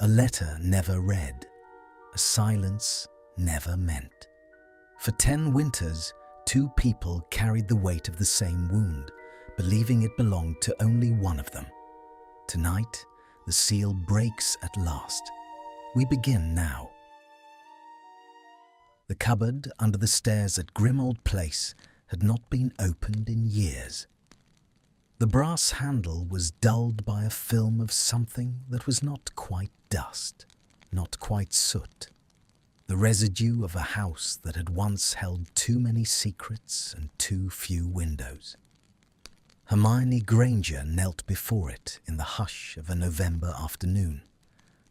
letter never read, a silence never meant. For 10 winters, 2 people carried the weight of the same wound, believing it belonged to only one of them. Tonight, the seal breaks at last. We begin now. The cupboard under the stairs at Grim Old Place had not been opened in years. The brass handle was dulled by a film of something that was not quite dust, not quite soot. The residue of a house that had once held too many secrets and too few windows. Hermione Granger knelt before it in the hush of a November afternoon,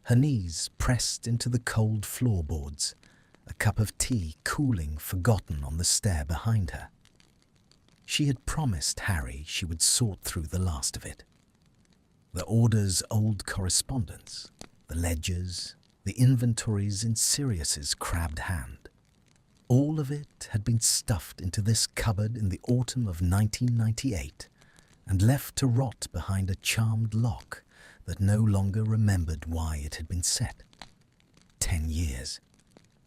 her knees pressed into the cold floorboards, a cup of tea cooling forgotten on the stair behind her. She had promised Harry she would sort through the last of it. The Order's old correspondence, the ledgers, the inventories in Sirius's crabbed hand. All of it had been stuffed into this cupboard in the autumn of 1998 and left to rot behind a charmed lock that no longer remembered why it had been set. 10 years.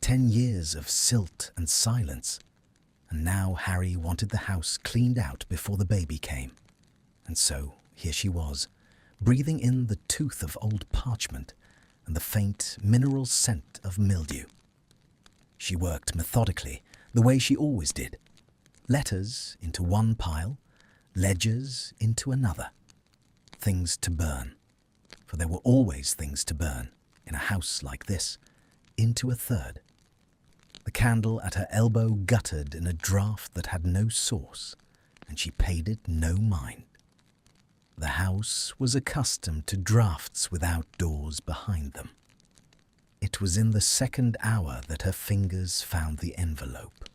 10 years of silt and silence. And now Harry wanted the house cleaned out before the baby came. And so here she was, breathing in the tooth of old parchment and the faint mineral scent of mildew. She worked methodically, the way she always did. Letters into one pile, ledgers into another. Things to burn, for there were always things to burn in a house like this, into a third. The candle at her elbow guttered in a draught that had no source, and she paid it no mind. The house was accustomed to draughts without doors behind them. It was in the second hour that her fingers found the envelope.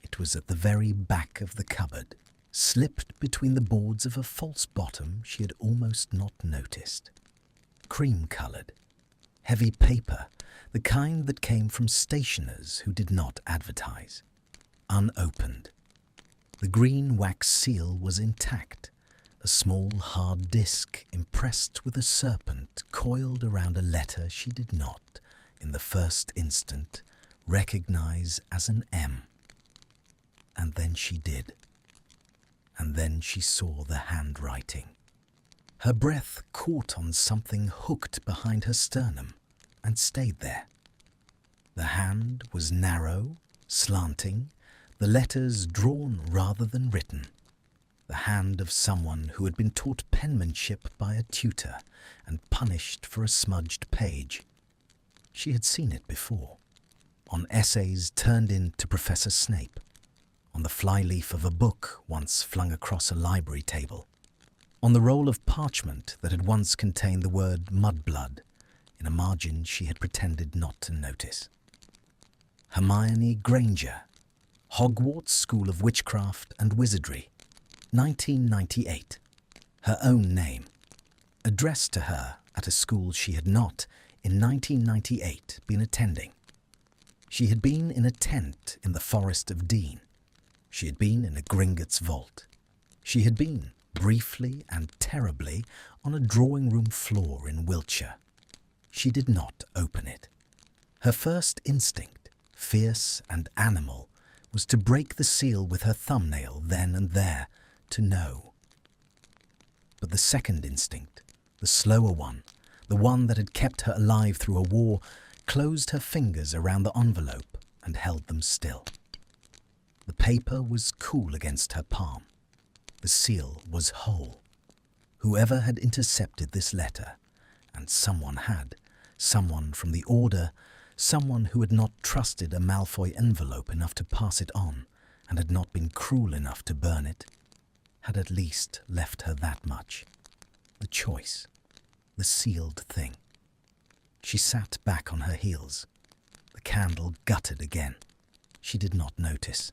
It was at the very back of the cupboard, slipped between the boards of a false bottom she had almost not noticed. Cream-coloured, heavy paper, the kind that came from stationers who did not advertise. Unopened. The green wax seal was intact, a small hard disc impressed with a serpent coiled around a letter she did not, in the first instant, recognize as an M. And then she did. And then she saw the handwriting. Her breath caught on something hooked behind her sternum and stayed there. The hand was narrow, slanting, the letters drawn rather than written. The hand of someone who had been taught penmanship by a tutor and punished for a smudged page. She had seen it before, on essays turned in to Professor Snape, on the flyleaf of a book once flung across a library table, on the roll of parchment that had once contained the word mudblood, in a margin she had pretended not to notice. Hermione Granger, Hogwarts School of Witchcraft and Wizardry, 1998. Her own name, addressed to her at a school she had not, in 1998, been attending. She had been in a tent in the Forest of Dean. She had been in a Gringotts vault. She had been, briefly and terribly, on a drawing-room floor in Wiltshire. She did not open it. Her first instinct, fierce and animal, was to break the seal with her thumbnail then and there, to know. But the second instinct, the slower one, the one that had kept her alive through a war, closed her fingers around the envelope and held them still. The paper was cool against her palm. The seal was whole. Whoever had intercepted this letter, and someone had, someone from the Order, someone who had not trusted a Malfoy envelope enough to pass it on and had not been cruel enough to burn it, had at least left her that much. The choice. The sealed thing. She sat back on her heels. The candle guttered again. She did not notice.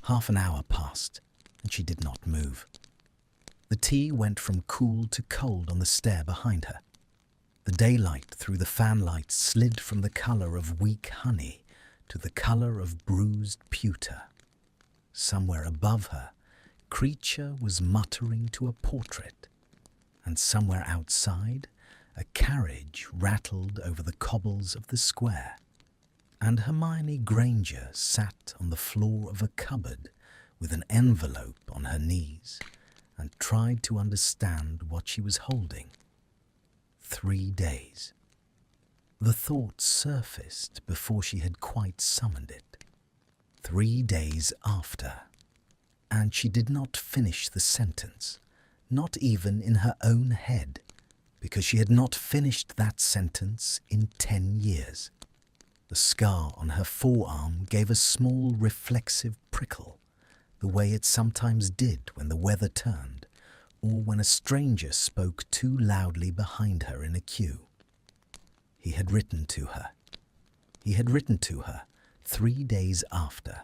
Half an hour passed, and she did not move. The tea went from cool to cold on the stair behind her. The daylight through the fanlight slid from the colour of weak honey to the colour of bruised pewter. Somewhere above her, Creature was muttering to a portrait, and somewhere outside, a carriage rattled over the cobbles of the square, and Hermione Granger sat on the floor of a cupboard with an envelope on her knees and tried to understand what she was holding. 3 days. The thought surfaced before she had quite summoned it. 3 days after. And she did not finish the sentence, not even in her own head, because she had not finished that sentence in 10 years. The scar on her forearm gave a small reflexive prickle, the way it sometimes did when the weather turned, or when a stranger spoke too loudly behind her in a queue. He had written to her. He had written to her 3 days after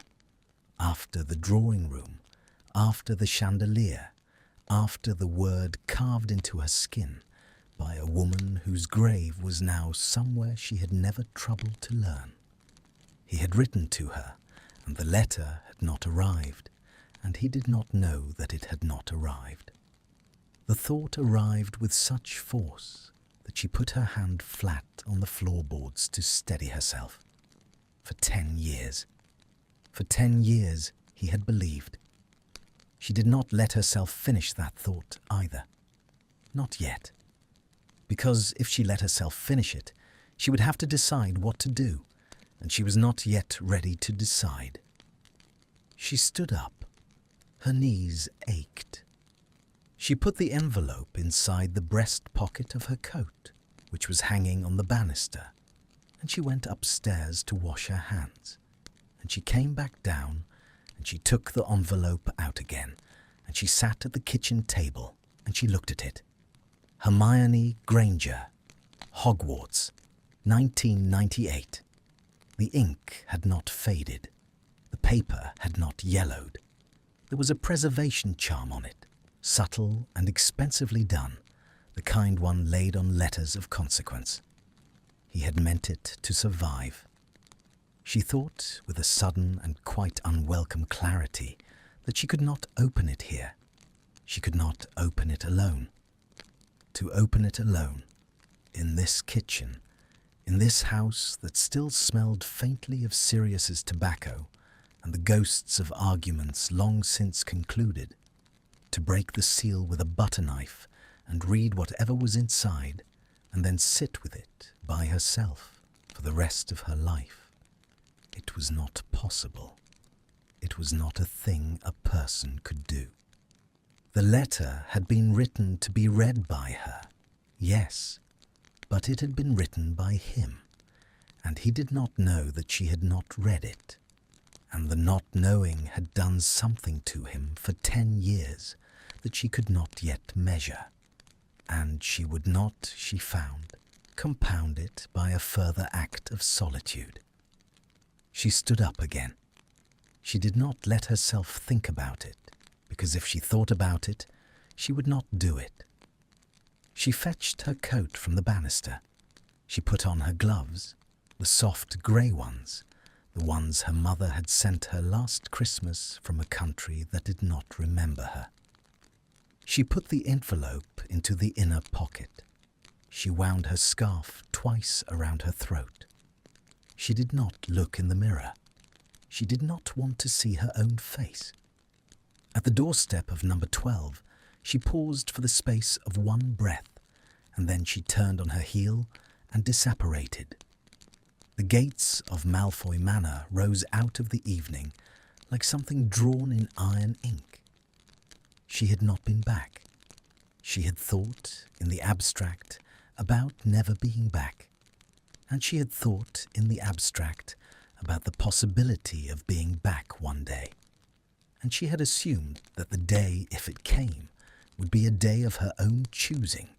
the drawing room, after the chandelier, after the word carved into her skin by a woman whose grave was now somewhere she had never troubled to learn. He had written to her, and the letter had not arrived, and he did not know that it had not arrived. The thought arrived with such force that she put her hand flat on the floorboards to steady herself. For 10 years. For 10 years he had believed. She did not let herself finish that thought either. Not yet. Because if she let herself finish it, she would have to decide what to do, and she was not yet ready to decide. She stood up. Her knees ached. She put the envelope inside the breast pocket of her coat, which was hanging on the banister, and she went upstairs to wash her hands. And she came back down, and she took the envelope out again, and she sat at the kitchen table, and she looked at it. Hermione Granger, Hogwarts, 1998. The ink had not faded. The paper had not yellowed. There was a preservation charm on it, subtle and expensively done, the kind one laid on letters of consequence. He had meant it to survive. She thought, with a sudden and quite unwelcome clarity, that she could not open it here. She could not open it alone. To open it alone, in this kitchen, in this house that still smelled faintly of Sirius's tobacco and the ghosts of arguments long since concluded, to break the seal with a butter knife and read whatever was inside, and then sit with it by herself for the rest of her life. It was not possible. It was not a thing a person could do. The letter had been written to be read by her, yes, but it had been written by him, and he did not know that she had not read it, and the not knowing had done something to him for 10 years that she could not yet measure, and she would not, she found, compound it by a further act of solitude. She stood up again. She did not let herself think about it, because if she thought about it, she would not do it. She fetched her coat from the banister. She put on her gloves, the soft grey ones, the ones her mother had sent her last Christmas from a country that did not remember her. She put the envelope into the inner pocket. She wound her scarf twice around her throat. She did not look in the mirror. She did not want to see her own face. At the doorstep of number 12, she paused for the space of one breath, and then she turned on her heel and disapparated. The gates of Malfoy Manor rose out of the evening like something drawn in iron ink. She had not been back. She had thought, in the abstract, about never being back, and she had thought, in the abstract, about the possibility of being back one day. And she had assumed that the day, if it came, would be a day of her own choosing,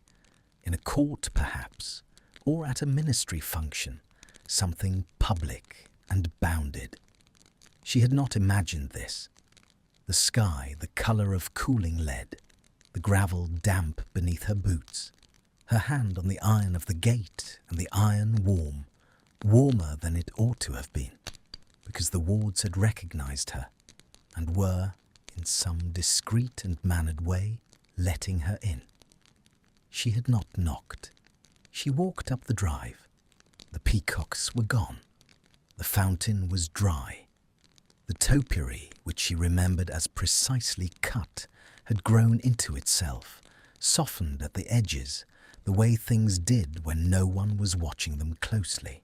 in a court perhaps, or at a ministry function, something public and bounded. She had not imagined this. The sky the colour of cooling lead, the gravel damp beneath her boots, her hand on the iron of the gate and the iron warm, warmer than it ought to have been, because the wards had recognised her and were, in some discreet and mannered way, letting her in. She had not knocked. She walked up the drive. The peacocks were gone. The fountain was dry. The topiary, which she remembered as precisely cut, had grown into itself, softened at the edges, the way things did when no one was watching them closely.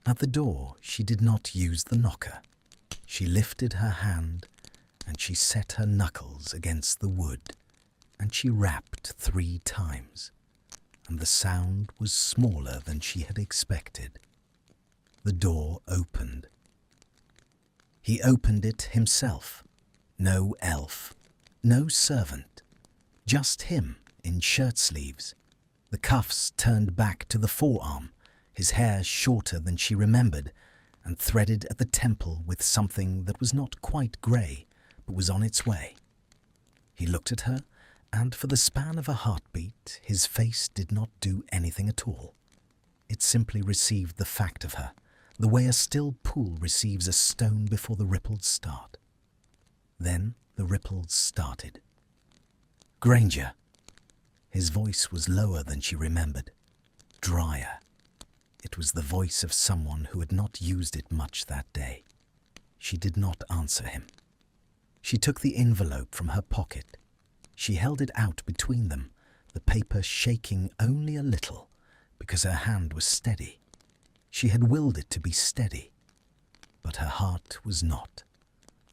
At the door, she did not use the knocker. She lifted her hand, and she set her knuckles against the wood, and she rapped 3 times, and the sound was smaller than she had expected. The door opened. He opened it himself. No elf, no servant, just him in shirt sleeves, the cuffs turned back to the forearm, his hair shorter than she remembered, and threaded at the temple with something that was not quite grey, but was on its way. He looked at her, and for the span of a heartbeat, his face did not do anything at all. It simply received the fact of her, the way a still pool receives a stone before the ripples start. Then the ripples started. "Granger." His voice was lower than she remembered, drier. It was the voice of someone who had not used it much that day. She did not answer him. She took the envelope from her pocket. She held it out between them, the paper shaking only a little, because her hand was steady. She had willed it to be steady, but her heart was not,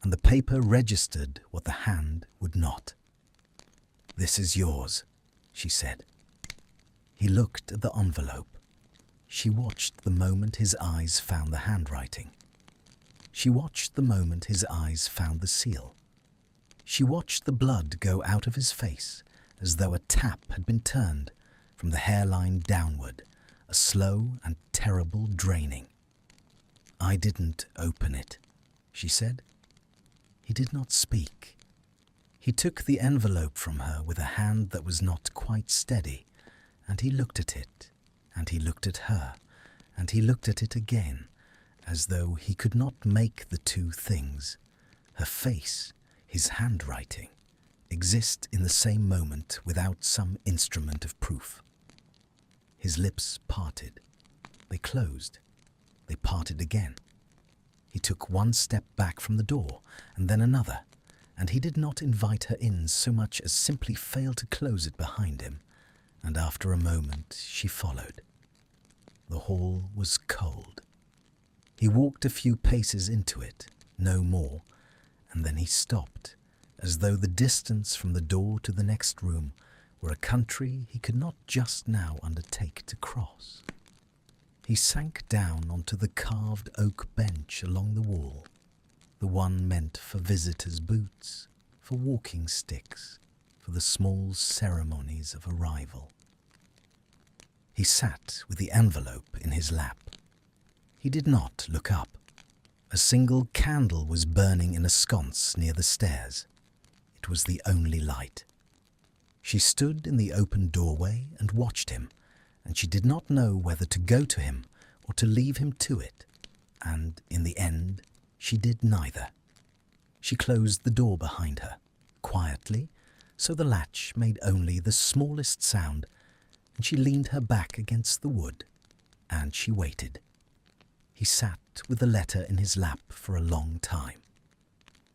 and the paper registered what the hand would not. "This is yours," she said. He looked at the envelope. She watched the moment his eyes found the handwriting. She watched the moment his eyes found the seal. She watched the blood go out of his face as though a tap had been turned from the hairline downward, a slow and terrible draining. "I didn't open it," she said. He did not speak. He took the envelope from her with a hand that was not quite steady, and he looked at it, and he looked at her, and he looked at it again, as though he could not make the two things, her face, his handwriting, exist in the same moment without some instrument of proof. His lips parted. They closed. They parted again. He took one step back from the door, and then another, and he did not invite her in so much as simply fail to close it behind him, and after a moment she followed. The hall was cold. He walked a few paces into it, no more, and then he stopped, as though the distance from the door to the next room were a country he could not just now undertake to cross. He sank down onto the carved oak bench along the wall, the one meant for visitors' boots, for walking sticks, for the small ceremonies of arrival. He sat with the envelope in his lap. He did not look up. A single candle was burning in a sconce near the stairs. It was the only light. She stood in the open doorway and watched him, and she did not know whether to go to him or to leave him to it, and in the end she did neither. She closed the door behind her, quietly, so the latch made only the smallest sound, and she leaned her back against the wood, and she waited. He sat with the letter in his lap for a long time.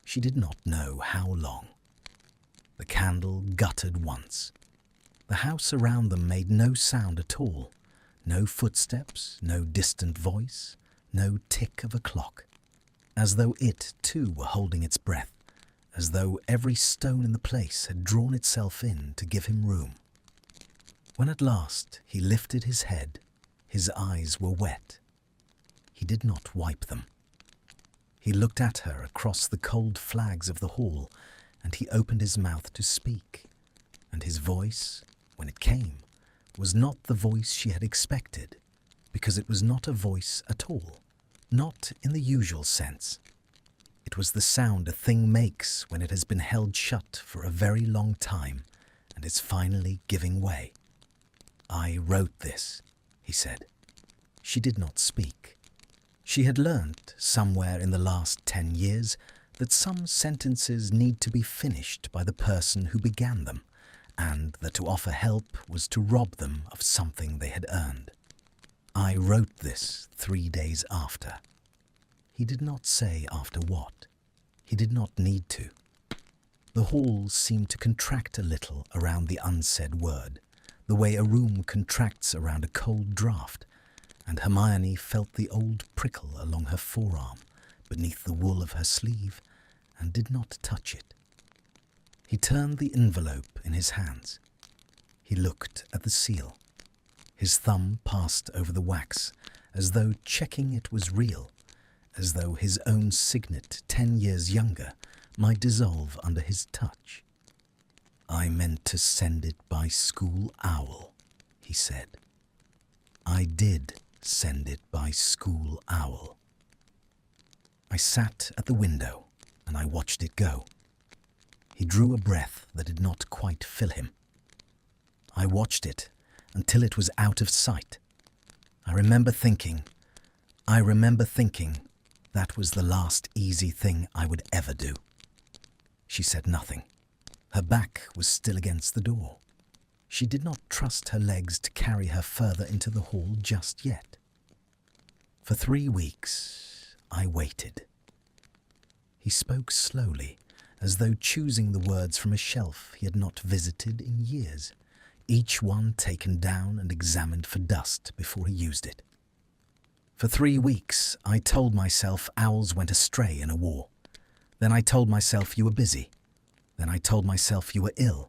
She did not know how long. The candle guttered once. The house around them made no sound at all, no footsteps, no distant voice, no tick of a clock, as though it too were holding its breath, as though every stone in the place had drawn itself in to give him room. When at last he lifted his head, his eyes were wet. He did not wipe them. He looked at her across the cold flags of the hall, and he opened his mouth to speak, and his voice, when it came, was not the voice she had expected, because it was not a voice at all, not in the usual sense. It was the sound a thing makes when it has been held shut for a very long time and is finally giving way. "I wrote this," he said. She did not speak. She had learnt, somewhere in the last 10 years, that some sentences need to be finished by the person who began them, and that to offer help was to rob them of something they had earned. I wrote this 3 days after. He did not say after what. He did not need to. The hall seemed to contract a little around the unsaid word, the way a room contracts around a cold draught, and Hermione felt the old prickle along her forearm, beneath the wool of her sleeve, and did not touch it. He turned the envelope in his hands. He looked at the seal. His thumb passed over the wax, as though checking it was real, as though his own signet 10 years younger might dissolve under his touch. "I meant to send it by school owl," he said. "I did send it by school owl." I sat at the window and I watched it go. He drew a breath that did not quite fill him. I watched it until it was out of sight. I remember thinking that was the last easy thing I would ever do. She said nothing. Her back was still against the door. She did not trust her legs to carry her further into the hall just yet. For 3 weeks, I waited. He spoke slowly, as though choosing the words from a shelf he had not visited in years, each one taken down and examined for dust before he used it. For 3 weeks, I told myself owls went astray in a war. Then I told myself you were busy. Then I told myself you were ill.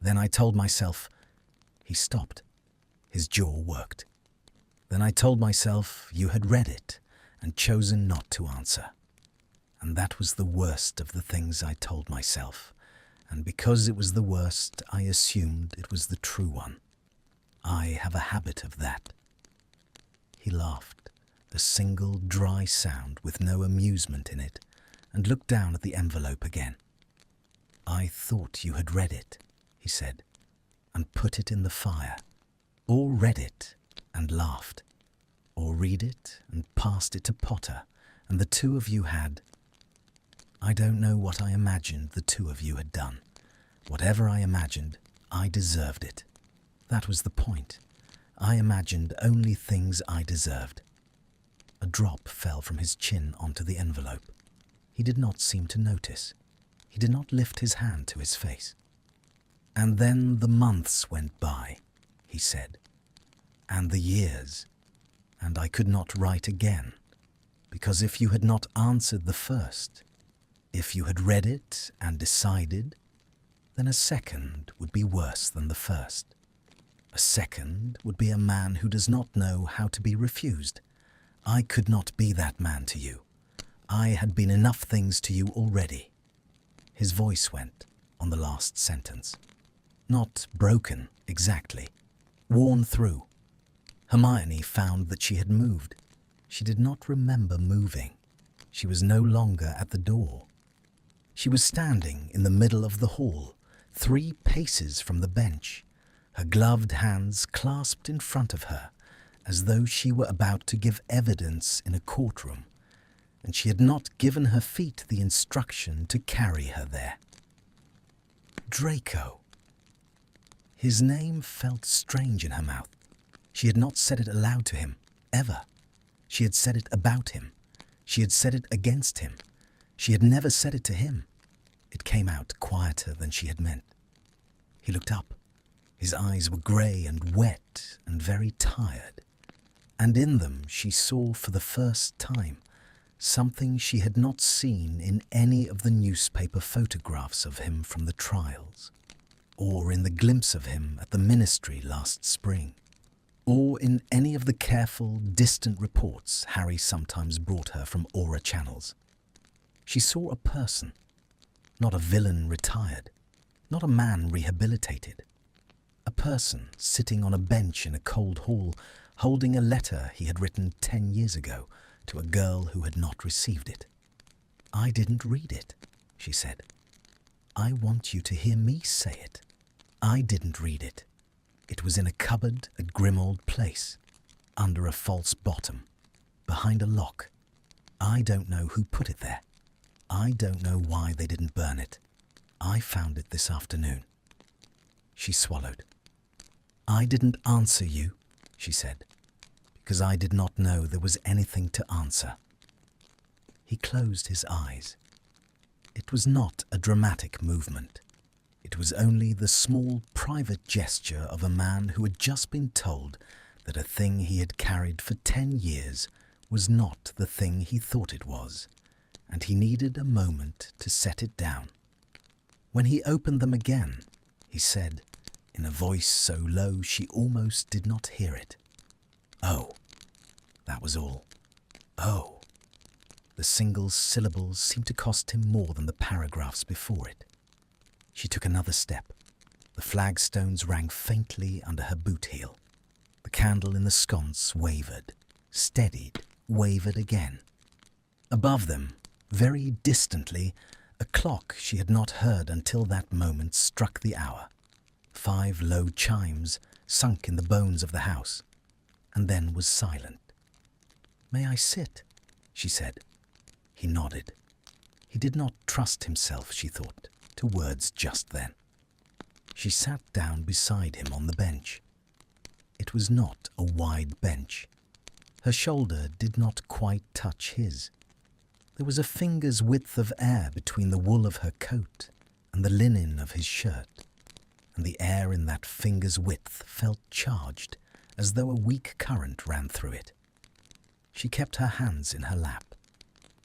Then I told myself... He stopped. His jaw worked. Then I told myself you had read it and chosen not to answer. And that was the worst of the things I told myself, and because it was the worst, I assumed it was the true one. I have a habit of that. He laughed, a single dry sound with no amusement in it, and looked down at the envelope again. "I thought you had read it," he said, "and put it in the fire, or read it and laughed, or read it and passed it to Potter, and the two of you had... I don't know what I imagined the two of you had done. Whatever I imagined, I deserved it. That was the point. I imagined only things I deserved." A drop fell from his chin onto the envelope. He did not seem to notice. He did not lift his hand to his face. "And then the months went by," he said, "and the years, and I could not write again, because if you had not answered the first, if you had read it and decided, then a second would be worse than the first. A second would be a man who does not know how to be refused. I could not be that man to you. I had been enough things to you already." His voice went on the last sentence. Not broken, exactly. Worn through. Hermione found that she had moved. She did not remember moving. She was no longer at the door. She was standing in the middle of the hall, 3 paces from the bench, her gloved hands clasped in front of her, as though she were about to give evidence in a courtroom, and she had not given her feet the instruction to carry her there. Draco. His name felt strange in her mouth. She had not said it aloud to him, ever. She had said it about him. She had said it against him. She had never said it to him. It came out quieter than she had meant. He looked up. His eyes were grey and wet and very tired, and in them she saw for the first time something she had not seen in any of the newspaper photographs of him from the trials, or in the glimpse of him at the ministry last spring, or in any of the careful, distant reports Harry sometimes brought her from Aura channels. She saw a person, not a villain retired, not a man rehabilitated. A person sitting on a bench in a cold hall, holding a letter he had written 10 years ago to a girl who had not received it. "I didn't read it," she said. "I want you to hear me say it. I didn't read it. It was in a cupboard at Grimold Place, under a false bottom, behind a lock. I don't know who put it there. I don't know why they didn't burn it. I found it this afternoon." she swallowed. "I didn't answer you," she said, "because I did not know there was anything to answer." He closed his eyes. It was not a dramatic movement. It was only the small private gesture of a man who had just been told that a thing he had carried for 10 years was not the thing he thought it was, and he needed a moment to set it down. When he opened them again, he said, in a voice so low she almost did not hear it, "Oh." That was all. "Oh." The single syllables seemed to cost him more than the paragraphs before it. She took another step. The flagstones rang faintly under her boot heel. The candle in the sconce wavered, steadied, wavered again. Above them, very distantly, a clock she had not heard until that moment struck the hour. 5 low chimes sunk in the bones of the house, and then was silent. "May I sit?" she said. He nodded. He did not trust himself, she thought, to words just then. She sat down beside him on the bench. It was not a wide bench. Her shoulder did not quite touch his. There was a finger's width of air between the wool of her coat and the linen of his shirt, and the air in that finger's width felt charged, as though a weak current ran through it. She kept her hands in her lap.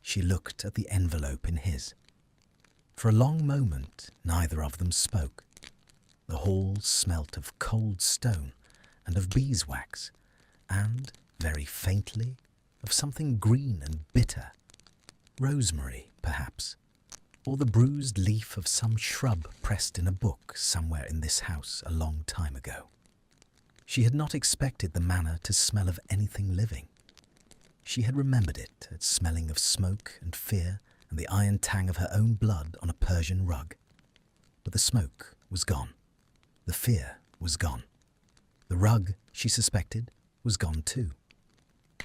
She looked at the envelope in his. For a long moment, neither of them spoke. The hall smelt of cold stone and of beeswax, and, very faintly, of something green and bitter. Rosemary, perhaps, or the bruised leaf of some shrub pressed in a book somewhere in this house a long time ago. She had not expected the manor to smell of anything living. She had remembered it as smelling of smoke and fear and the iron tang of her own blood on a Persian rug. But the smoke was gone. The fear was gone. The rug, she suspected, was gone too.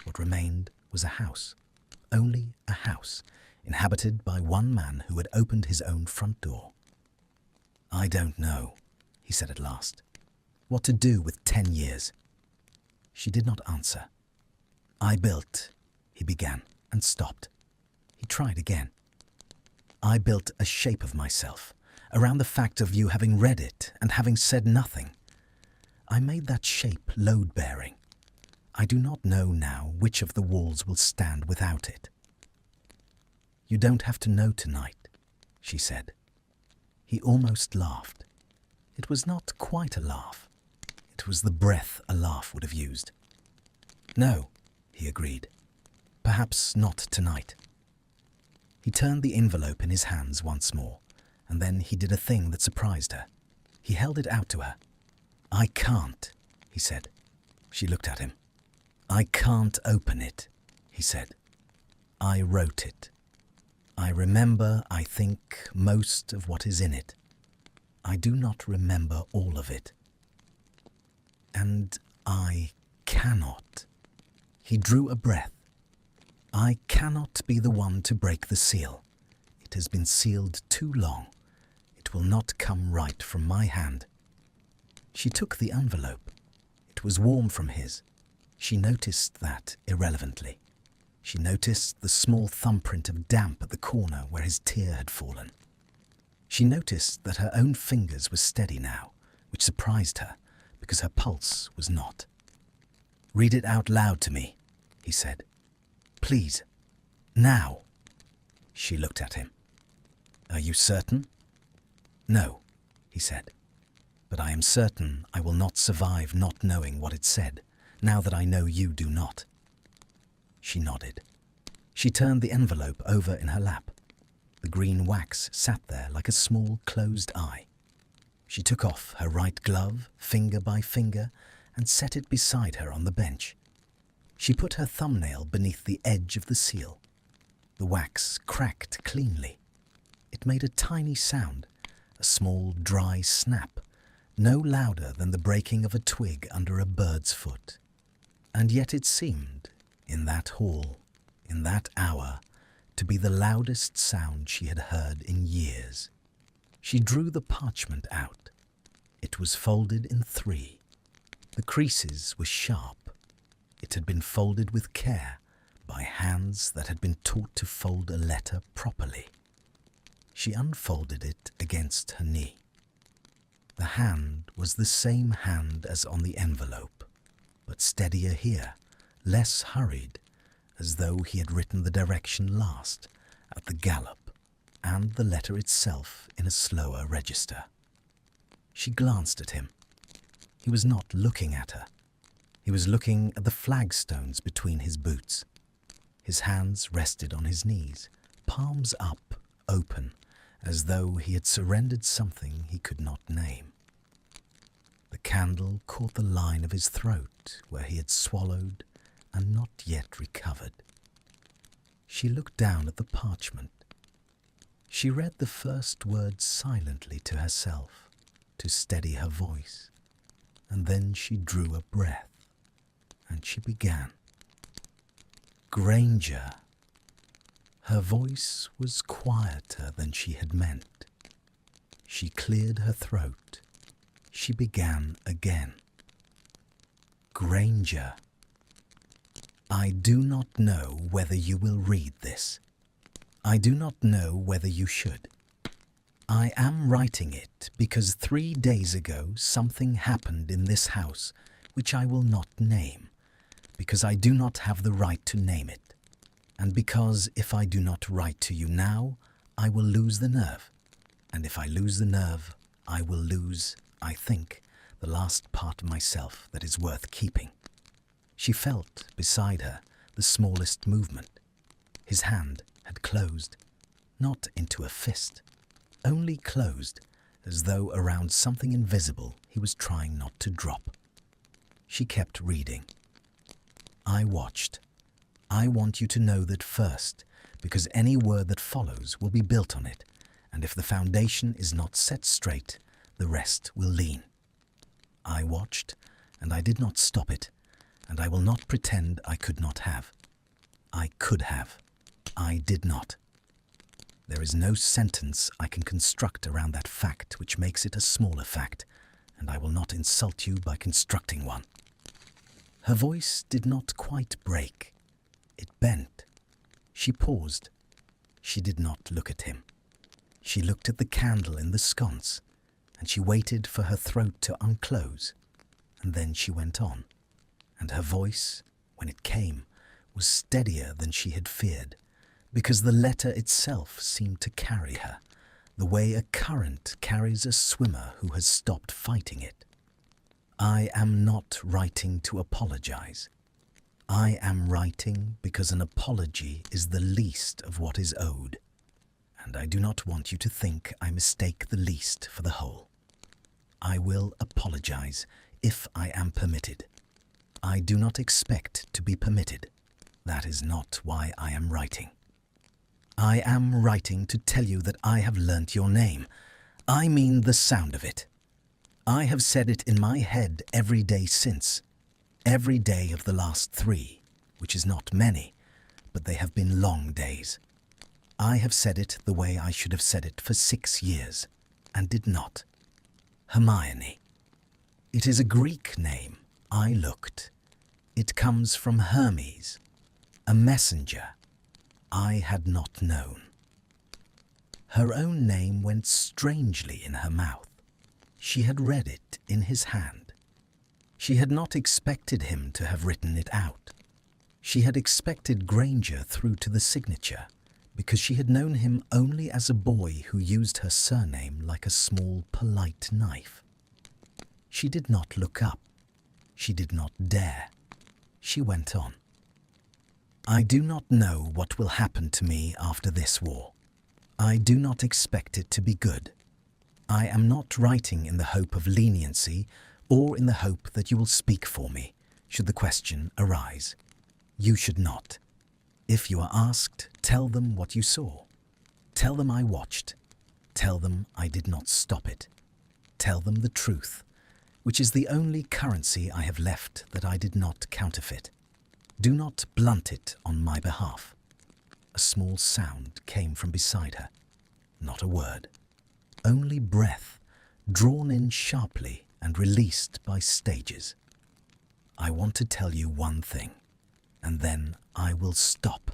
What remained was a house, only a house, inhabited by one man who had opened his own front door. "I don't know," he said at last, "what to do with 10 years." She did not answer. "I built," he began, and stopped. He tried again. "I built a shape of myself, around the fact of you having read it and having said nothing. I made that shape load-bearing. I do not know now which of the walls will stand without it." "You don't have to know tonight," she said. He almost laughed. It was not quite a laugh. It was the breath a laugh would have used. "No," he agreed. "Perhaps not tonight." He turned the envelope in his hands once more, and then he did a thing that surprised her. He held it out to her. "I can't," he said. She looked at him. "I can't open it," he said. "I wrote it. I remember, I think, most of what is in it. I do not remember all of it. And I cannot." He drew a breath. "I cannot be the one to break the seal. It has been sealed too long. It will not come right from my hand." She took the envelope. It was warm from his. She noticed that irrelevantly. She noticed the small thumbprint of damp at the corner where his tear had fallen. She noticed that her own fingers were steady now, which surprised her, because her pulse was not. "Read it out loud to me," he said. "Please. Now." She looked at him. "Are you certain?" "No," he said. "But I am certain I will not survive not knowing what it said, now that I know you do not." She nodded. She turned the envelope over in her lap. The green wax sat there like a small closed eye. She took off her right glove, finger by finger, and set it beside her on the bench. She put her thumbnail beneath the edge of the seal. The wax cracked cleanly. It made a tiny sound, a small dry snap, no louder than the breaking of a twig under a bird's foot. And yet it seemed, in that hall, in that hour, to be the loudest sound she had heard in years. She drew the parchment out. It was folded in 3. The creases were sharp. It had been folded with care by hands that had been taught to fold a letter properly. She unfolded it against her knee. The hand was the same hand as on the envelope, but steadier here, less hurried, as though he had written the direction last, at the gallop, and the letter itself in a slower register. She glanced at him. He was not looking at her. He was looking at the flagstones between his boots. His hands rested on his knees, palms up, open, as though he had surrendered something he could not name. The candle caught the line of his throat where he had swallowed and not yet recovered. She looked down at the parchment. She read the first words silently to herself to steady her voice, and then she drew a breath, and she began. Granger. Her voice was quieter than she had meant. She cleared her throat. She began again. Granger. I do not know whether you will read this. I do not know whether you should. I am writing it because 3 days ago something happened in this house which I will not name, because I do not have the right to name it, and because if I do not write to you now, I will lose the nerve, and if I lose the nerve, I will lose, I think, the last part of myself that is worth keeping. She felt beside her the smallest movement. His hand had closed, not into a fist, only closed, as though around something invisible he was trying not to drop. She kept reading. I watched. I want you to know that first, because any word that follows will be built on it, and if the foundation is not set straight, the rest will lean. I watched, and I did not stop it, and I will not pretend I could not have. I could have. I did not. There is no sentence I can construct around that fact which makes it a smaller fact, and I will not insult you by constructing one. Her voice did not quite break. It bent. She paused. She did not look at him. She looked at the candle in the sconce, and she waited for her throat to unclose, and then she went on, and her voice, when it came, was steadier than she had feared, because the letter itself seemed to carry her, the way a current carries a swimmer who has stopped fighting it. I am not writing to apologize. I am writing because an apology is the least of what is owed, and I do not want you to think I mistake the least for the whole. I will apologize if I am permitted. I do not expect to be permitted. That is not why I am writing. I am writing to tell you that I have learnt your name. I mean the sound of it. I have said it in my head every day since. Every day of the last 3, which is not many, but they have been long days. I have said it the way I should have said it for 6 years, and did not. Hermione. It is a Greek name. I looked. It comes from Hermes, a messenger. I had not known. Her own name went strangely in her mouth. She had read it in his hand. She had not expected him to have written it out. She had expected Granger through to the signature, because she had known him only as a boy who used her surname like a small, polite knife. She did not look up. She did not dare. She went on. I do not know what will happen to me after this war. I do not expect it to be good. I am not writing in the hope of leniency or in the hope that you will speak for me, should the question arise. You should not. If you are asked, tell them what you saw. Tell them I watched. Tell them I did not stop it. Tell them the truth, which is the only currency I have left that I did not counterfeit. Do not blunt it on my behalf. A small sound came from beside her. Not a word. Only breath, drawn in sharply and released by stages. I want to tell you one thing, and then I will stop,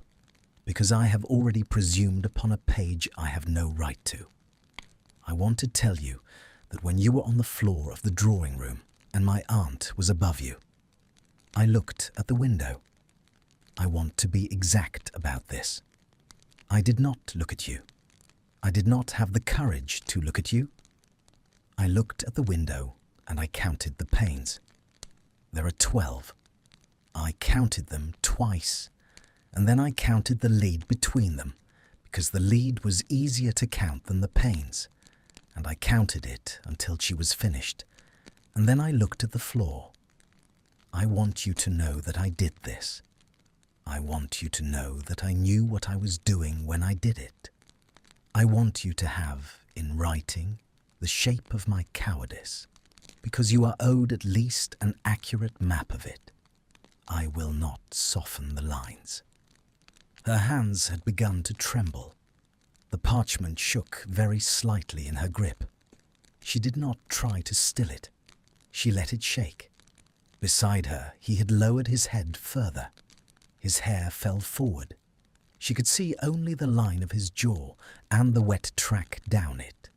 because I have already presumed upon a page I have no right to. I want to tell you that when you were on the floor of the drawing room and my aunt was above you, I looked at the window. I want to be exact about this. I did not look at you. I did not have the courage to look at you. I looked at the window and I counted the panes. There are 12. I counted them twice, and then I counted the lead between them, because the lead was easier to count than the panes, and I counted it until she was finished, and then I looked at the floor. I want you to know that I did this. I want you to know that I knew what I was doing when I did it. I want you to have, in writing, the shape of my cowardice, because you are owed at least an accurate map of it. I will not soften the lines. Her hands had begun to tremble. The parchment shook very slightly in her grip. She did not try to still it. She let it shake. Beside her, he had lowered his head further. His hair fell forward. She could see only the line of his jaw and the wet track down it,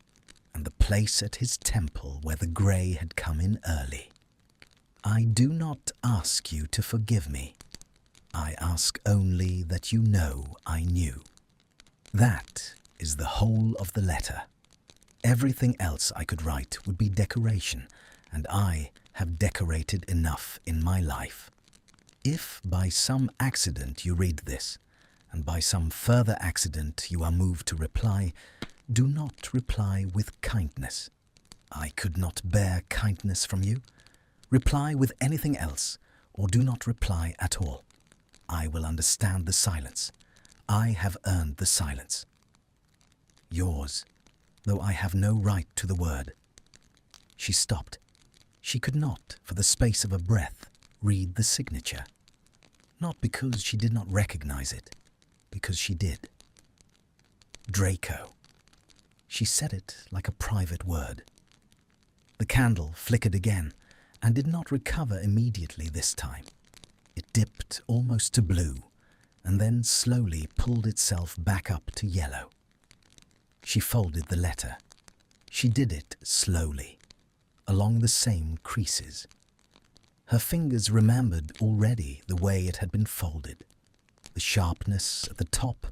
and the place at his temple where the grey had come in early. I do not ask you to forgive me. I ask only that you know I knew. That is the whole of the letter. Everything else I could write would be decoration, and I have decorated enough in my life. If by some accident you read this, and by some further accident you are moved to reply, do not reply with kindness. I could not bear kindness from you. Reply with anything else, or do not reply at all. I will understand the silence. I have earned the silence. Yours, though I have no right to the word. She stopped. She could not, for the space of a breath, read the signature. Not because she did not recognize it, because she did. Draco. She said it like a private word. The candle flickered again, and did not recover immediately this time. It dipped almost to blue, and then slowly pulled itself back up to yellow. She folded the letter. She did it slowly, along the same creases. Her fingers remembered already the way it had been folded. The sharpness at the top,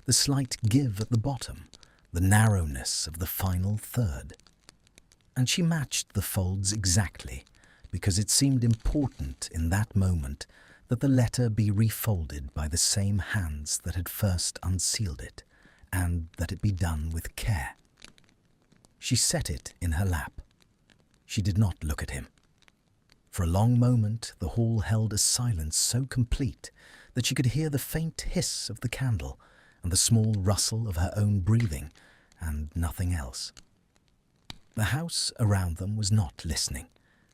the slight give at the bottom, the narrowness of the final third. And she matched the folds exactly, because it seemed important in that moment that the letter be refolded by the same hands that had first unsealed it, and that it be done with care. She set it in her lap. She did not look at him. For a long moment the hall held a silence so complete that she could hear the faint hiss of the candle and the small rustle of her own breathing, and nothing else. The house around them was not listening.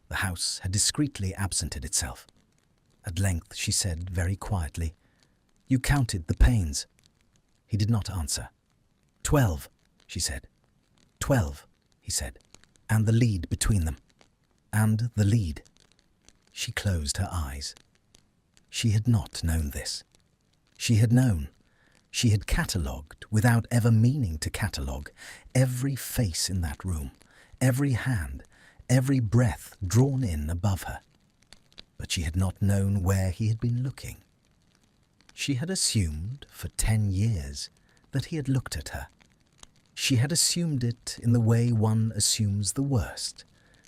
The house had discreetly absented itself. At length she said very quietly, "You counted the panes." He did not answer. 12, she said. 12, he said, and the lead between them. And the lead. She closed her eyes. She had not known this. She had known. She had catalogued, without ever meaning to catalogue, every face in that room, every hand, every breath drawn in above her. But she had not known where he had been looking. She had assumed, for 10 years, that he had looked at her. She had assumed it in the way one assumes the worst,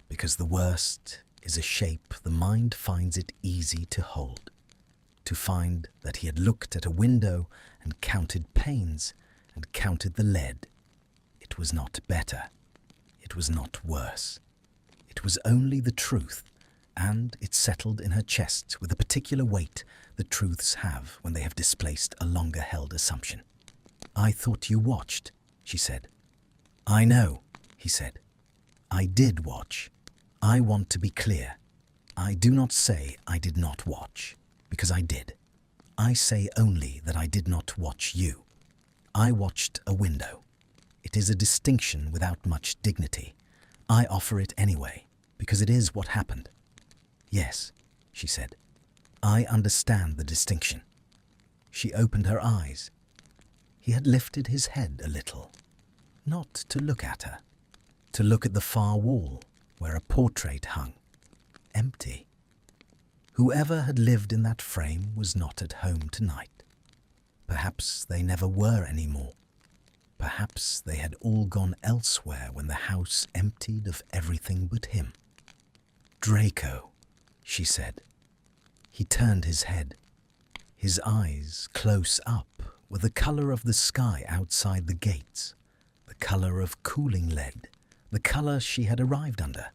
because the worst is a shape the mind finds it easy to hold. To find that he had looked at a window and counted panes and counted the lead. It was not better. It was not worse. It was only the truth, and it settled in her chest with a particular weight that truths have when they have displaced a longer-held assumption. "I thought you watched," she said. "I know," he said. "I did watch. I want to be clear. I do not say I did not watch, because I did. I say only that I did not watch you. I watched a window. It is a distinction without much dignity, I offer it anyway, because it is what happened. Yes, she said. I understand the distinction. She opened her eyes. He had lifted his head a little, not to look at her, to look at the far wall where a portrait hung, empty. Whoever had lived in that frame was not at home tonight. Perhaps they never were any more. Perhaps they had all gone elsewhere when the house emptied of everything but him. Draco, she said. He turned his head. His eyes, close up, were the colour of the sky outside the gates, the colour of cooling lead, the colour she had arrived under,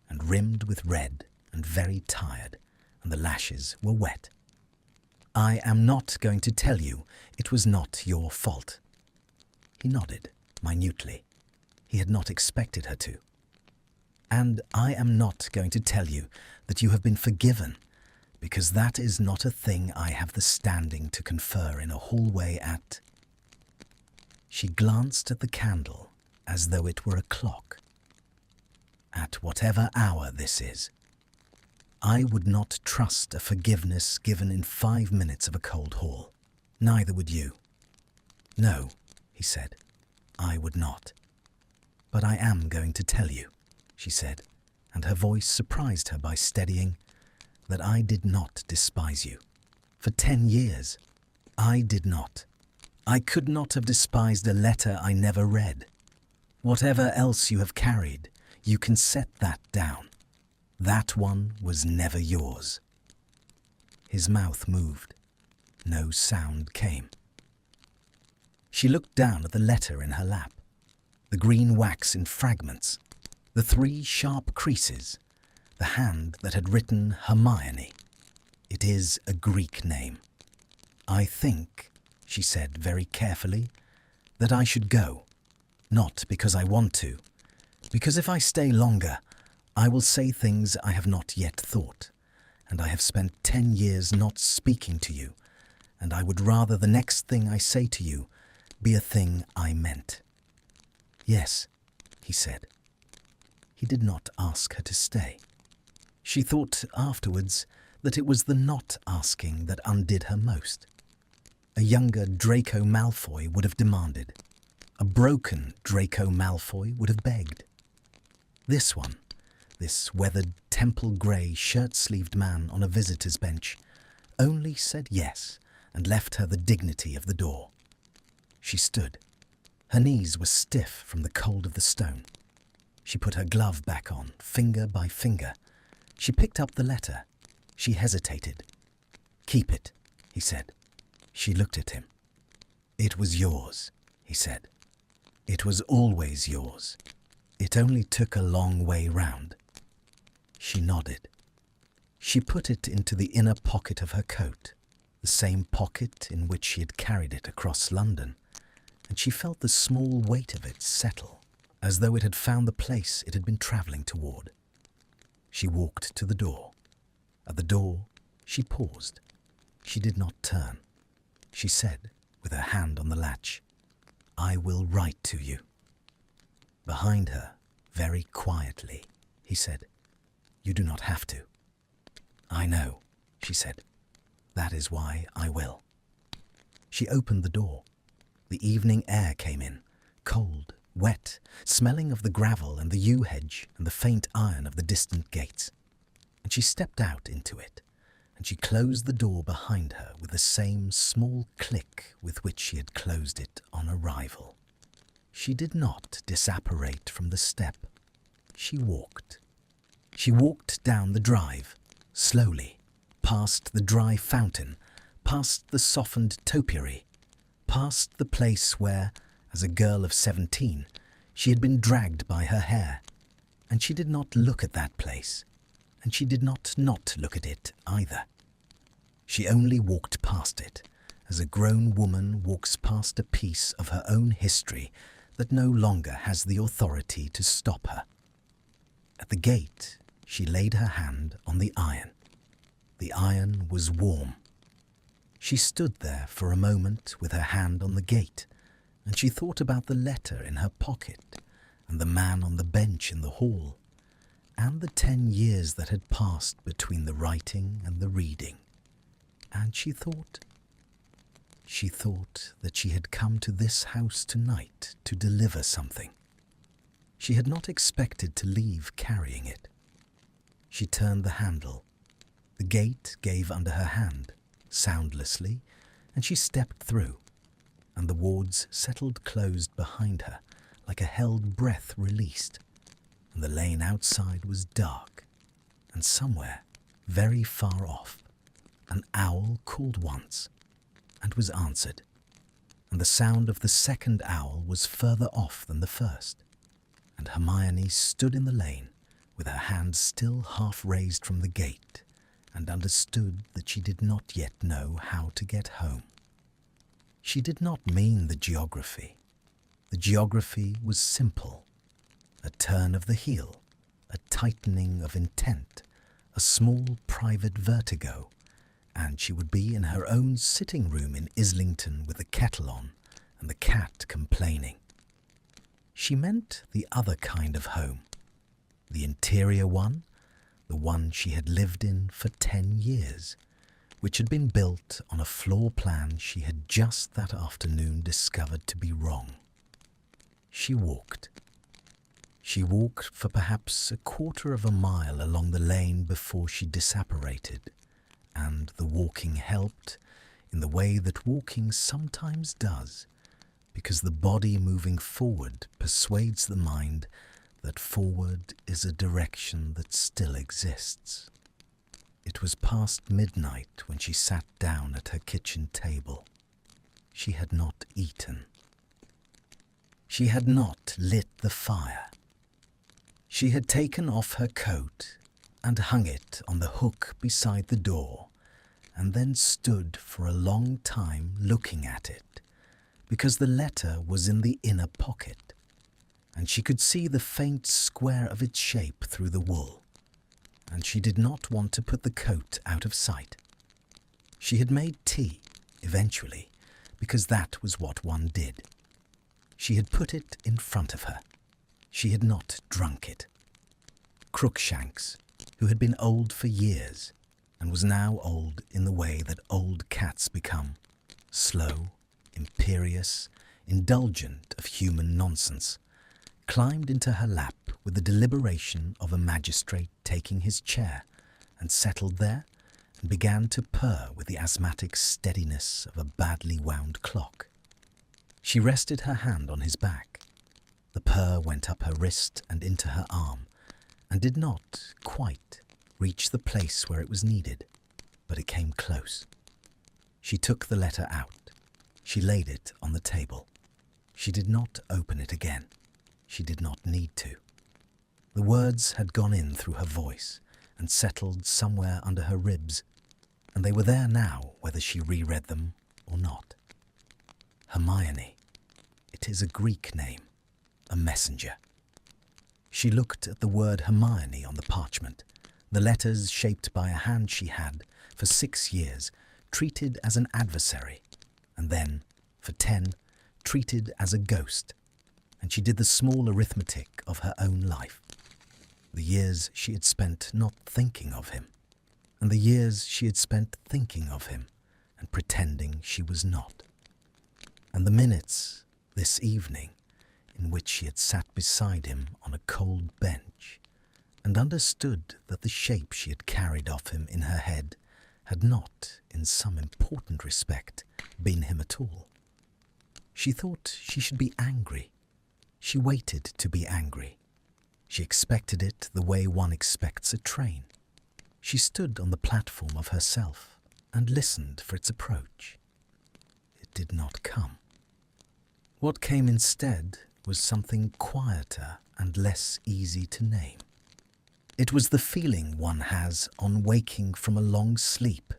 and rimmed with red and very tired, and the lashes were wet. I am not going to tell you it was not your fault. He nodded, minutely. He had not expected her to. And I am not going to tell you that you have been forgiven, because that is not a thing I have the standing to confer in a hallway at. She glanced at the candle as though it were a clock. At whatever hour this is, I would not trust a forgiveness given in 5 minutes of a cold hall. Neither would you. No, he said, I would not. But I am going to tell you, she said, and her voice surprised her by steadying, that I did not despise you. For 10 years, I did not. I could not have despised a letter I never read. Whatever else you have carried, you can set that down. That one was never yours. His mouth moved. No sound came. She looked down at the letter in her lap, the green wax in fragments, the 3 sharp creases, the hand that had written Hermione. It is a Greek name. I think, she said very carefully, that I should go, not because I want to, because if I stay longer, I will say things I have not yet thought, and I have spent 10 years not speaking to you, and I would rather the next thing I say to you be a thing I meant. Yes, he said. He did not ask her to stay. She thought afterwards that it was the not asking that undid her most. A younger Draco Malfoy would have demanded. A broken Draco Malfoy would have begged. This one, this weathered temple-grey shirt-sleeved man on a visitor's bench, only said yes and left her the dignity of the door. She stood. Her knees were stiff from the cold of the stone. She put her glove back on, finger by finger. She picked up the letter. She hesitated. Keep it, he said. She looked at him. It was yours, he said. It was always yours. It only took a long way round. She nodded. She put it into the inner pocket of her coat, the same pocket in which she had carried it across London, and she felt the small weight of it settle, as though it had found the place it had been travelling toward. She walked to the door. At the door, she paused. She did not turn. She said, with her hand on the latch, I will write to you. Behind her, very quietly, he said, You do not have to. I know, she said. That is why I will. She opened the door. The evening air came in, cold, wet, smelling of the gravel and the yew hedge and the faint iron of the distant gates. And she stepped out into it, and she closed the door behind her with the same small click with which she had closed it on arrival. She did not disapparate from the step. She walked. She walked down the drive, slowly, past the dry fountain, past the softened topiary, past the place where, as a girl of 17, she had been dragged by her hair. And she did not look at that place, and she did not look at it either. She only walked past it, as a grown woman walks past a piece of her own history that no longer has the authority to stop her. At the gate, she laid her hand on the iron. The iron was warm. She stood there for a moment with her hand on the gate, and she thought about the letter in her pocket, and the man on the bench in the hall, and the 10 years that had passed between the writing and the reading. And she thought that she had come to this house tonight to deliver something. She had not expected to leave carrying it. She turned the handle. The gate gave under her hand, soundlessly, and she stepped through, and the wards settled closed behind her like a held breath released, and the lane outside was dark, and somewhere, very far off, an owl called once, and was answered, and the sound of the second owl was further off than the first, and Hermione stood in the lane with her hand still half raised from the gate, and understood that she did not yet know how to get home. She did not mean the geography. The geography was simple. A turn of the heel, a tightening of intent, a small private vertigo, and she would be in her own sitting room in Islington with the kettle on and the cat complaining. She meant the other kind of home, the interior one, the one she had lived in for 10 years, which had been built on a floor plan she had just that afternoon discovered to be wrong. She walked. She walked for perhaps a quarter of a mile along the lane before she disapparated, and the walking helped in the way that walking sometimes does, because the body moving forward persuades the mind that forward is a direction that still exists. It was past midnight when she sat down at her kitchen table. She had not eaten. She had not lit the fire. She had taken off her coat and hung it on the hook beside the door, and then stood for a long time looking at it, because the letter was in the inner pocket, and she could see the faint square of its shape through the wool, and she did not want to put the coat out of sight. She had made tea, eventually, because that was what one did. She had put it in front of her. She had not drunk it. Crookshanks, who had been old for years, and was now old in the way that old cats become, slow, imperious, indulgent of human nonsense, climbed into her lap with the deliberation of a magistrate taking his chair, and settled there, and began to purr with the asthmatic steadiness of a badly wound clock. She rested her hand on his back. The purr went up her wrist and into her arm, and did not quite reach the place where it was needed, but it came close. She took the letter out. She laid it on the table. She did not open it again. She did not need to. The words had gone in through her voice and settled somewhere under her ribs, and they were there now whether she reread them or not. Hermione. It is a Greek name, a messenger. She looked at the word Hermione on the parchment, the letters shaped by a hand she had, for 6 years, treated as an adversary, and then, for 10, treated as a ghost, and she did the small arithmetic of her own life, the years she had spent not thinking of him, and the years she had spent thinking of him and pretending she was not, and the minutes this evening in which she had sat beside him on a cold bench and understood that the shape she had carried of him in her head had not, in some important respect, been him at all. She thought she should be angry. She waited to be angry. She expected it the way one expects a train. She stood on the platform of herself and listened for its approach. It did not come. What came instead was something quieter and less easy to name. It was the feeling one has on waking from a long sleep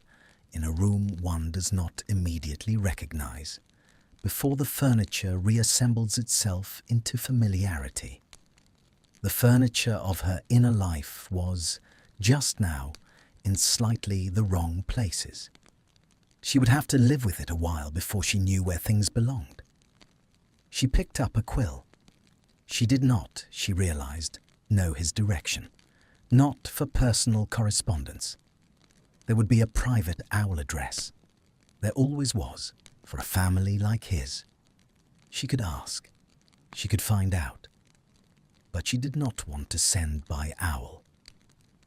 in a room one does not immediately recognize, before the furniture reassembles itself into familiarity. The furniture of her inner life was, just now, in slightly the wrong places. She would have to live with it a while before she knew where things belonged. She picked up a quill. She did not, she realized, know his direction. Not for personal correspondence. There would be a private owl address. There always was, for a family like his. She could ask. She could find out. But she did not want to send by owl.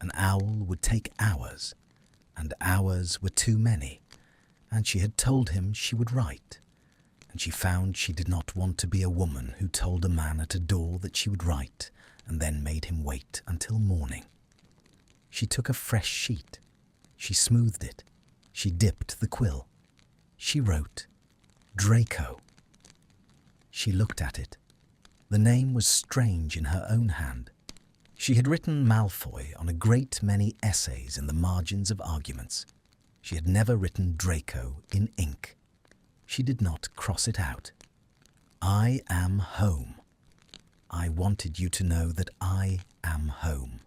An owl would take hours, and hours were too many, and she had told him she would write, and she found she did not want to be a woman who told a man at a door that she would write and then made him wait until morning. She took a fresh sheet. She smoothed it. She dipped the quill. She wrote, Draco. She looked at it. The name was strange in her own hand. She had written Malfoy on a great many essays in the margins of arguments. She had never written Draco in ink. She did not cross it out. I am home. I wanted you to know that I am home,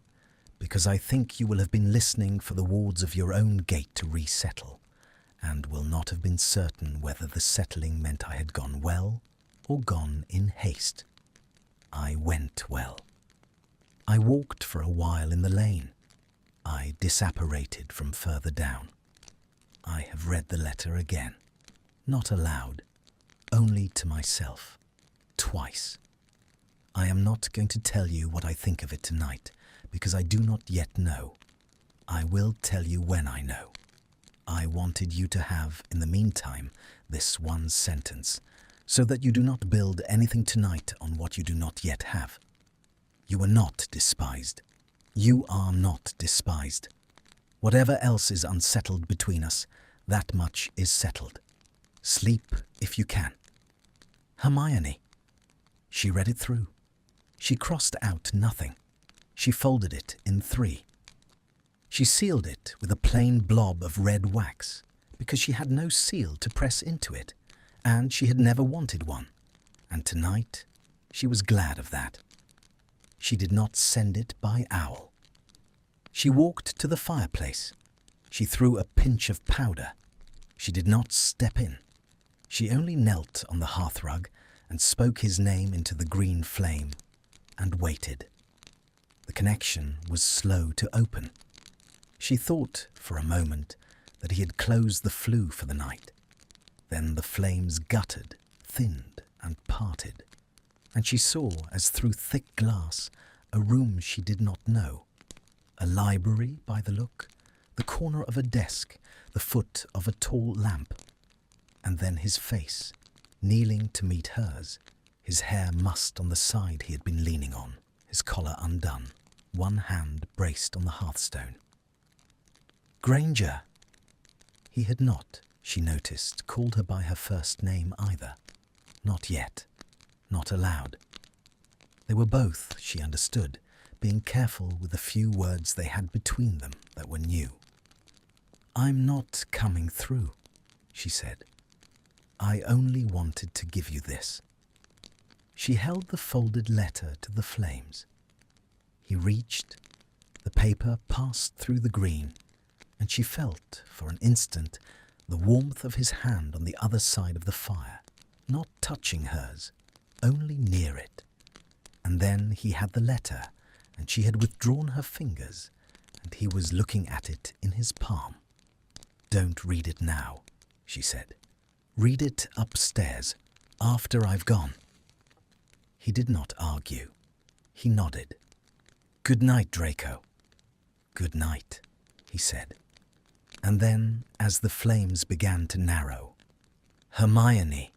because I think you will have been listening for the wards of your own gate to resettle, and will not have been certain whether the settling meant I had gone well or gone in haste. I went well. I walked for a while in the lane. I disapparated from further down. I have read the letter again, not aloud, only to myself, twice. I am not going to tell you what I think of it tonight, because I do not yet know. I will tell you when I know. I wanted you to have, in the meantime, this one sentence, so that you do not build anything tonight on what you do not yet have. You are not despised. You are not despised. Whatever else is unsettled between us, that much is settled. Sleep if you can. Hermione. She read it through. She crossed out nothing. She folded it in 3. She sealed it with a plain blob of red wax, because she had no seal to press into it, and she had never wanted one, and tonight she was glad of that. She did not send it by owl. She walked to the fireplace. She threw a pinch of powder. She did not step in. She only knelt on the hearthrug and spoke his name into the green flame, and waited. The connection was slow to open. She thought for a moment that he had closed the flue for the night. Then the flames guttered, thinned, and parted, and she saw, as through thick glass, a room she did not know. A library, by the look, the corner of a desk, the foot of a tall lamp, and then his face, kneeling to meet hers, his hair mussed on the side he had been leaning on, his collar undone, one hand braced on the hearthstone. Granger! He had not, she noticed, called her by her first name either. Not yet. Not aloud. They were both, she understood, being careful with the few words they had between them that were new. I'm not coming through, she said. I only wanted to give you this. She held the folded letter to the flames. He reached, the paper passed through the green, and she felt, for an instant, the warmth of his hand on the other side of the fire, not touching hers, only near it. And then he had the letter, and she had withdrawn her fingers, and he was looking at it in his palm. Don't read it now, she said. Read it upstairs, after I've gone. He did not argue. He nodded. Good night, Draco. Good night, he said. And then, as the flames began to narrow, Hermione.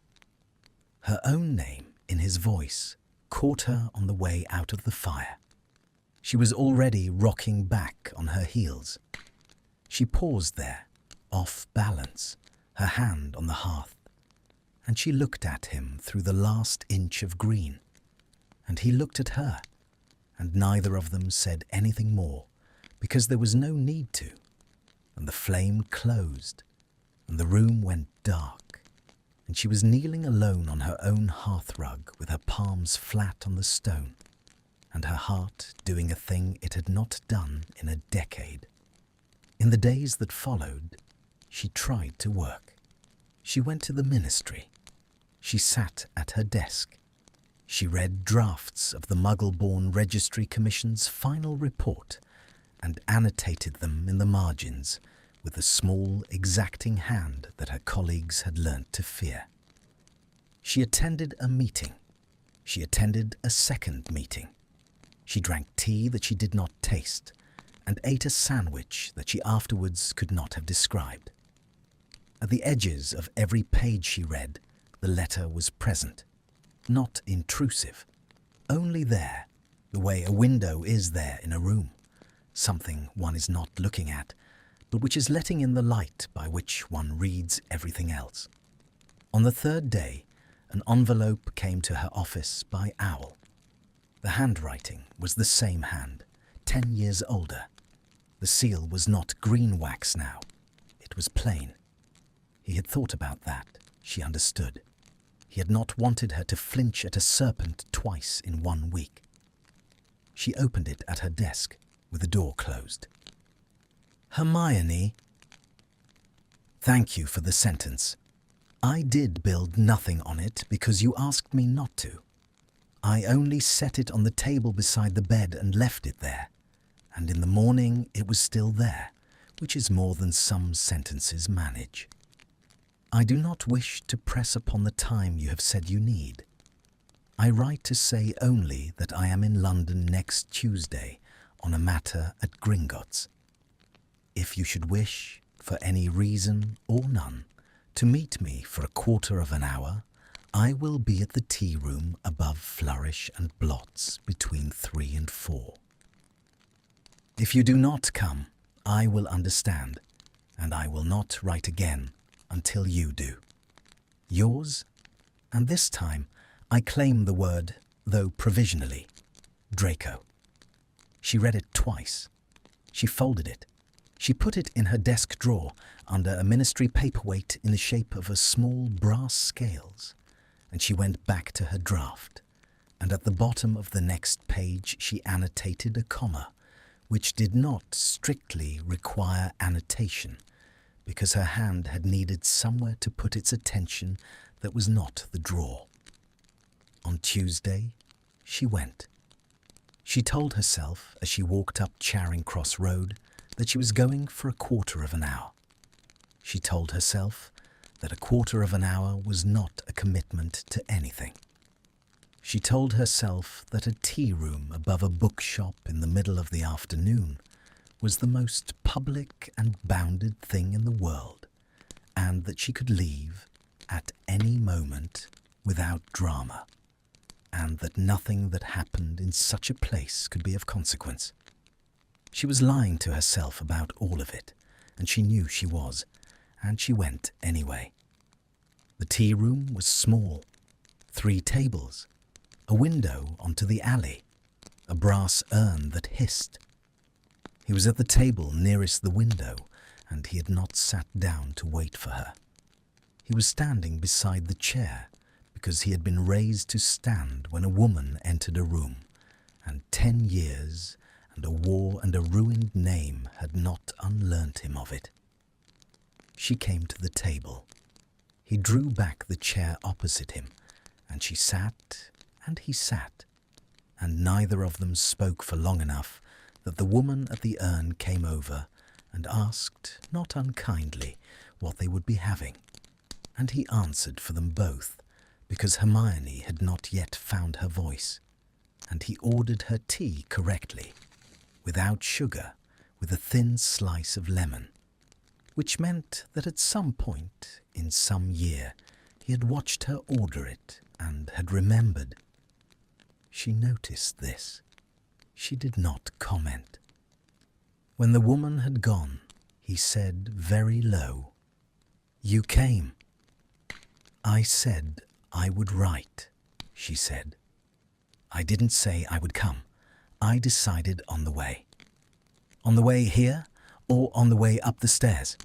Her own name, in his voice, caught her on the way out of the fire. She was already rocking back on her heels. She paused there, off balance, her hand on the hearth, and she looked at him through the last inch of green, and he looked at her, and neither of them said anything more, because there was no need to, and the flame closed, and the room went dark, and she was kneeling alone on her own hearthrug with her palms flat on the stone, and her heart doing a thing it had not done in a decade. In the days that followed, she tried to work. She went to the ministry. She sat at her desk. She read drafts of the Muggle-born Registry Commission's final report and annotated them in the margins with the small, exacting hand that her colleagues had learnt to fear. She attended a meeting. She attended a second meeting. She drank tea that she did not taste and ate a sandwich that she afterwards could not have described. At the edges of every page she read, the letter was present, not intrusive, only there, the way a window is there in a room, something one is not looking at, but which is letting in the light by which one reads everything else. On the third day, an envelope came to her office by Owl. The handwriting was the same hand, 10 years older. The seal was not green wax now. It was plain. He had thought about that, she understood. He had not wanted her to flinch at a serpent twice in 1 week. She opened it at her desk, with the door closed. Hermione, thank you for the sentence. I did build nothing on it because you asked me not to. I only set it on the table beside the bed and left it there. And in the morning it was still there, which is more than some sentences manage. I do not wish to press upon the time you have said you need. I write to say only that I am in London next Tuesday on a matter at Gringotts. If you should wish, for any reason or none, to meet me for a quarter of an hour, I will be at the tea room above Flourish and Blots between 3 and 4. If you do not come, I will understand, and I will not write again until you do. Yours, and this time I claim the word, though provisionally, Draco. She read it twice. She folded it. She put it in her desk drawer under a ministry paperweight in the shape of a small brass scales, and she went back to her draft, and at the bottom of the next page she annotated a comma, which did not strictly require annotation, because her hand had needed somewhere to put its attention that was not the drawer. On Tuesday, she went. She told herself, as she walked up Charing Cross Road, that she was going for a quarter of an hour. She told herself that a quarter of an hour was not a commitment to anything. She told herself that a tea room above a bookshop in the middle of the afternoon was the most public and bounded thing in the world, and that she could leave at any moment without drama, and that nothing that happened in such a place could be of consequence. She was lying to herself about all of it, and she knew she was, and she went anyway. The tea room was small, 3 tables, a window onto the alley, a brass urn that hissed. He was at the table nearest the window, and he had not sat down to wait for her. He was standing beside the chair, because he had been raised to stand when a woman entered a room, and 10 years and a war and a ruined name had not unlearnt him of it. She came to the table. He drew back the chair opposite him, and she sat, and he sat, and neither of them spoke for long enough that the woman at the urn came over and asked, not unkindly, what they would be having, and he answered for them both, because Hermione had not yet found her voice, and he ordered her tea correctly, without sugar, with a thin slice of lemon, which meant that at some point in some year he had watched her order it and had remembered. She noticed this. She did not comment. When the woman had gone, he said very low, "You came." "I said I would write," she said. "I didn't say I would come. I decided on the way." "On the way here, or on the way up the stairs?"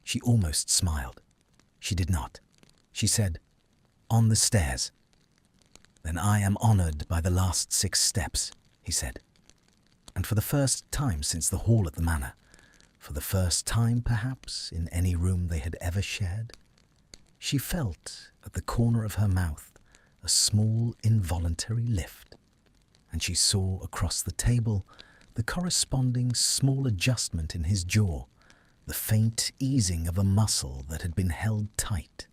She almost smiled. She did not. She said, "On the stairs." "Then I am honoured by the last 6 steps," he said. And for the first time since the hall at the manor, for the first time perhaps in any room they had ever shared, she felt at the corner of her mouth a small involuntary lift, and she saw across the table the corresponding small adjustment in his jaw, the faint easing of a muscle that had been held tight,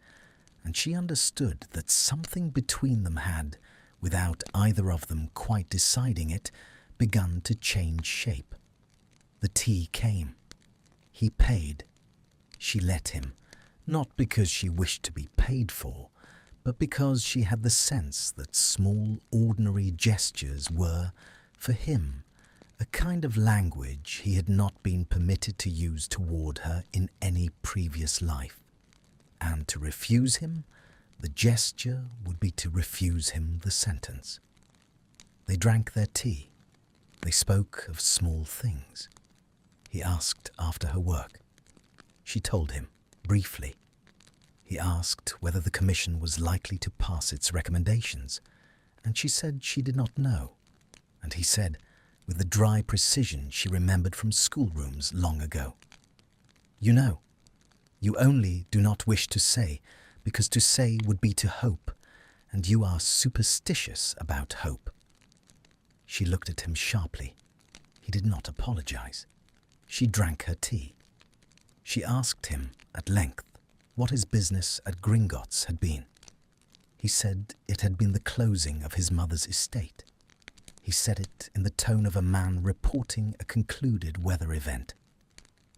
and she understood that something between them had, without either of them quite deciding it, begun to change shape. The tea came. He paid. She let him, not because she wished to be paid for, but because she had the sense that small, ordinary gestures were, for him, a kind of language he had not been permitted to use toward her in any previous life. And to refuse him, the gesture would be to refuse him the sentence. They drank their tea. They spoke of small things. He asked after her work. She told him, briefly. He asked whether the commission was likely to pass its recommendations, and she said she did not know. And he said, with the dry precision she remembered from schoolrooms long ago, "You know, you only do not wish to say, because to say would be to hope, and you are superstitious about hope." She looked at him sharply. He did not apologize. She drank her tea. She asked him, at length, what his business at Gringotts had been. He said it had been the closing of his mother's estate. He said it in the tone of a man reporting a concluded weather event.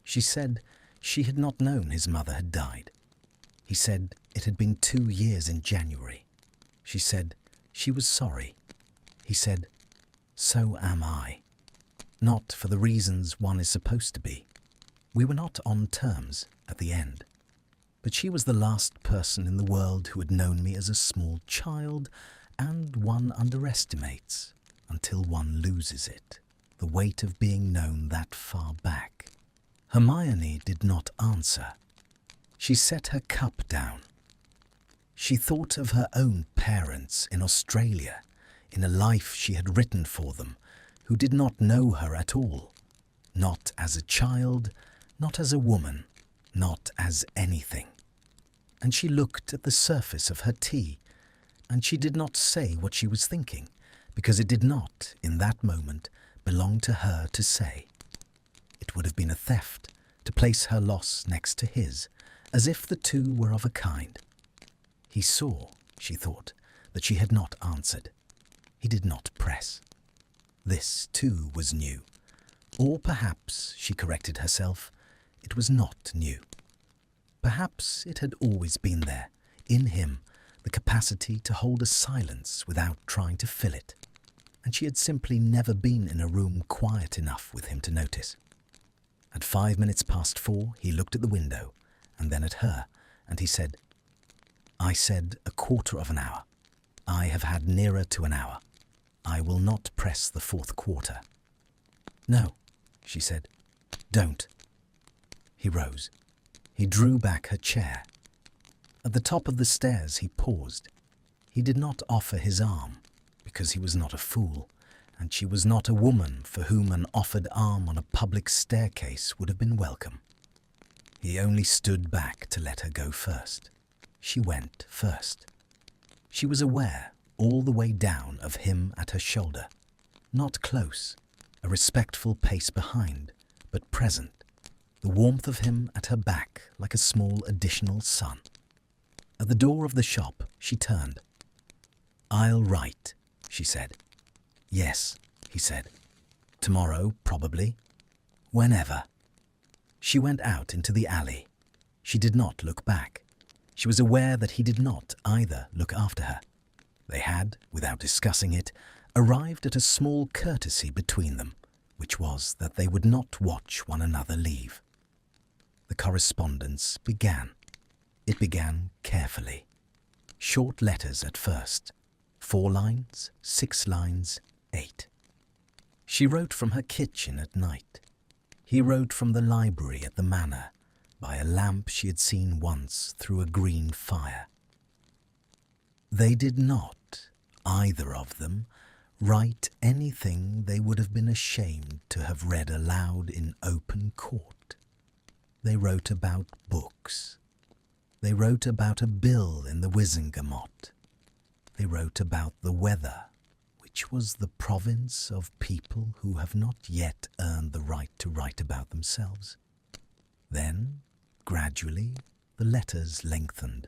She said she had not known his mother had died. He said it had been 2 years in January. She said she was sorry. He said, "So am I." Not for the reasons one is supposed to be. We were not on terms at the end. But she was the last person in the world who had known me as a small child, and one underestimates, until one loses it, the weight of being known that far back. Hermione did not answer. She set her cup down. She thought of her own parents in Australia, in a life she had written for them, who did not know her at all, not as a child, not as a woman, not as anything. And she looked at the surface of her tea, and she did not say what she was thinking, because it did not, in that moment, belong to her to say. It would have been a theft to place her loss next to his, as if the two were of a kind. He saw, she thought, that she had not answered. He did not press. This, too, was new. Or perhaps, she corrected herself, it was not new. Perhaps it had always been there, in him, the capacity to hold a silence without trying to fill it, and she had simply never been in a room quiet enough with him to notice. At 4:05, he looked at the window, and then at her, and he said, "I said a quarter of an hour. I have had nearer to an hour. I will not press the 4th quarter." "No," she said. "Don't." He rose. He drew back her chair. At the top of the stairs he paused. He did not offer his arm, because he was not a fool, and she was not a woman for whom an offered arm on a public staircase would have been welcome. He only stood back to let her go first. She went first. She was aware, all the way down, of him at her shoulder. Not close, a respectful pace behind, but present. The warmth of him at her back like a small additional sun. At the door of the shop, she turned. "I'll write," she said. "Yes," he said. "Tomorrow, probably. Whenever." She went out into the alley. She did not look back. She was aware that he did not either look after her. They had, without discussing it, arrived at a small courtesy between them, which was that they would not watch one another leave. The correspondence began. It began carefully. Short letters at first. 4 lines, 6 lines, 8. She wrote from her kitchen at night. He wrote from the library at the manor, by a lamp she had seen once through a green fire. They did not, either of them, write anything they would have been ashamed to have read aloud in open court. They wrote about books. They wrote about a bill in the Wizengamot. they wrote about the weather, which was the province of people who have not yet earned the right to write about themselves. Then, gradually, the letters lengthened.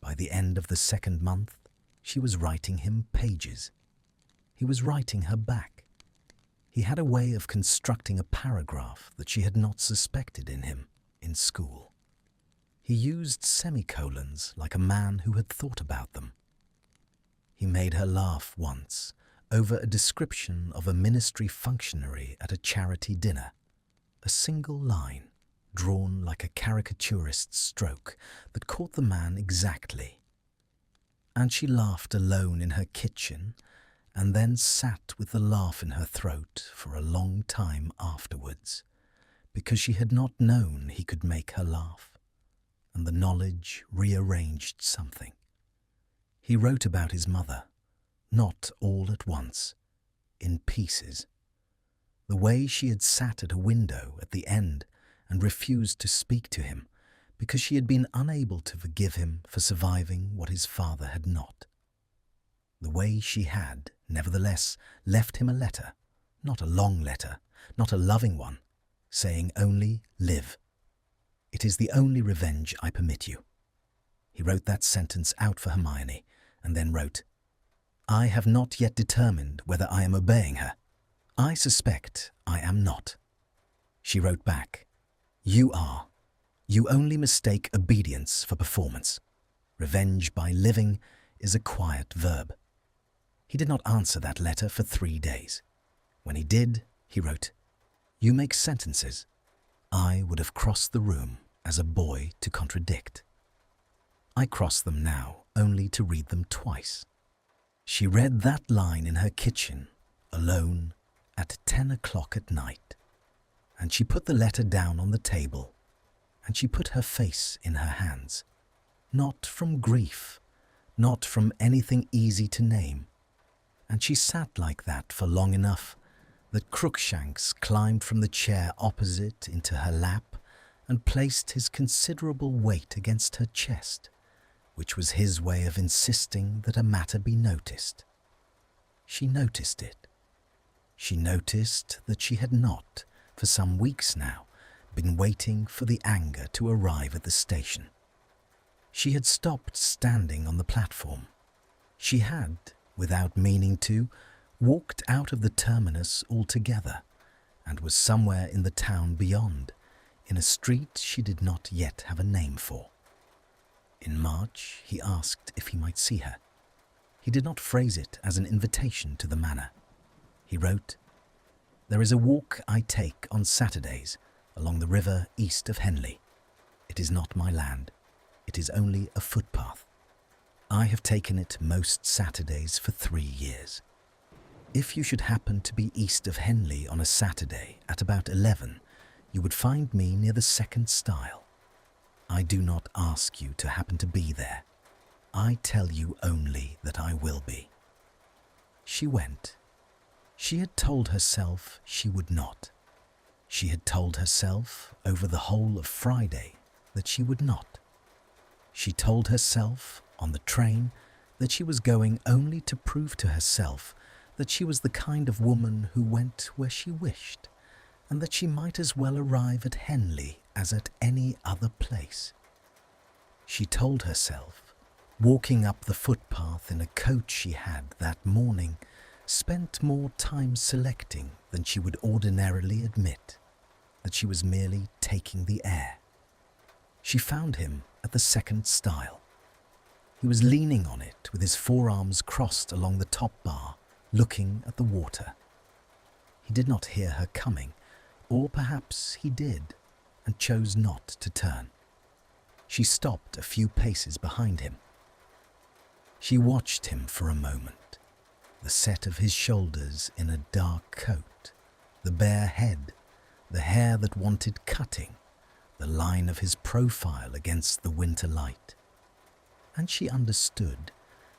By the end of the second month, she was writing him pages. He was writing her back. He had a way of constructing a paragraph that she had not suspected in him in school. He used semicolons like a man who had thought about them. He made her laugh once over a description of a ministry functionary at a charity dinner, a single line drawn like a caricaturist's stroke that caught the man exactly. And she laughed alone in her kitchen and then sat with the laugh in her throat for a long time afterwards, because she had not known he could make her laugh, and the knowledge rearranged something. He wrote about his mother, not all at once, in pieces. The way she had sat at a window at the end and refused to speak to him because she had been unable to forgive him for surviving what his father had not. The way she had, nevertheless, left him a letter, not a long letter, not a loving one, saying only, "Live. It is the only revenge I permit you." He wrote that sentence out for Hermione, and then wrote, "I have not yet determined whether I am obeying her. I suspect I am not." She wrote back, "You are. You only mistake obedience for performance. Revenge by living is a quiet verb." He did not answer that letter for 3 days. When he did, he wrote, "You make sentences I would have crossed the room as a boy to contradict. I cross them now only to read them twice." She read that line in her kitchen, alone, at 10 o'clock at night, and she put the letter down on the table, and she put her face in her hands, not from grief, not from anything easy to name, and she sat like that for long enough that Crookshanks climbed from the chair opposite into her lap and placed his considerable weight against her chest, which was his way of insisting that a matter be noticed. She noticed it. She noticed that she had not, for some weeks now, been waiting for the anger to arrive at the station. She had stopped standing on the platform. She had, without meaning to, walked out of the terminus altogether, and was somewhere in the town beyond, in a street she did not yet have a name for. In March, he asked if he might see her. He did not phrase it as an invitation to the manor. He wrote, "There is a walk I take on Saturdays along the river east of Henley. It is not my land. It is only a footpath. I have taken it most Saturdays for 3 years. If you should happen to be east of Henley on a Saturday at about 11, you would find me near the second stile. I do not ask you to happen to be there. I tell you only that I will be." She went. She had told herself she would not. She had told herself over the whole of Friday that she would not. She told herself on the train that she was going only to prove to herself that she was the kind of woman who went where she wished, and that she might as well arrive at Henley as at any other place. She told herself, walking up the footpath in a coat she had that morning, spent more time selecting than she would ordinarily admit, that she was merely taking the air. She found him at the second stile. He was leaning on it with his forearms crossed along the top bar, looking at the water. He did not hear her coming, or perhaps he did, and chose not to turn. She stopped a few paces behind him. She watched him for a moment, the set of his shoulders in a dark coat, the bare head, the hair that wanted cutting, the line of his profile against the winter light. And she understood,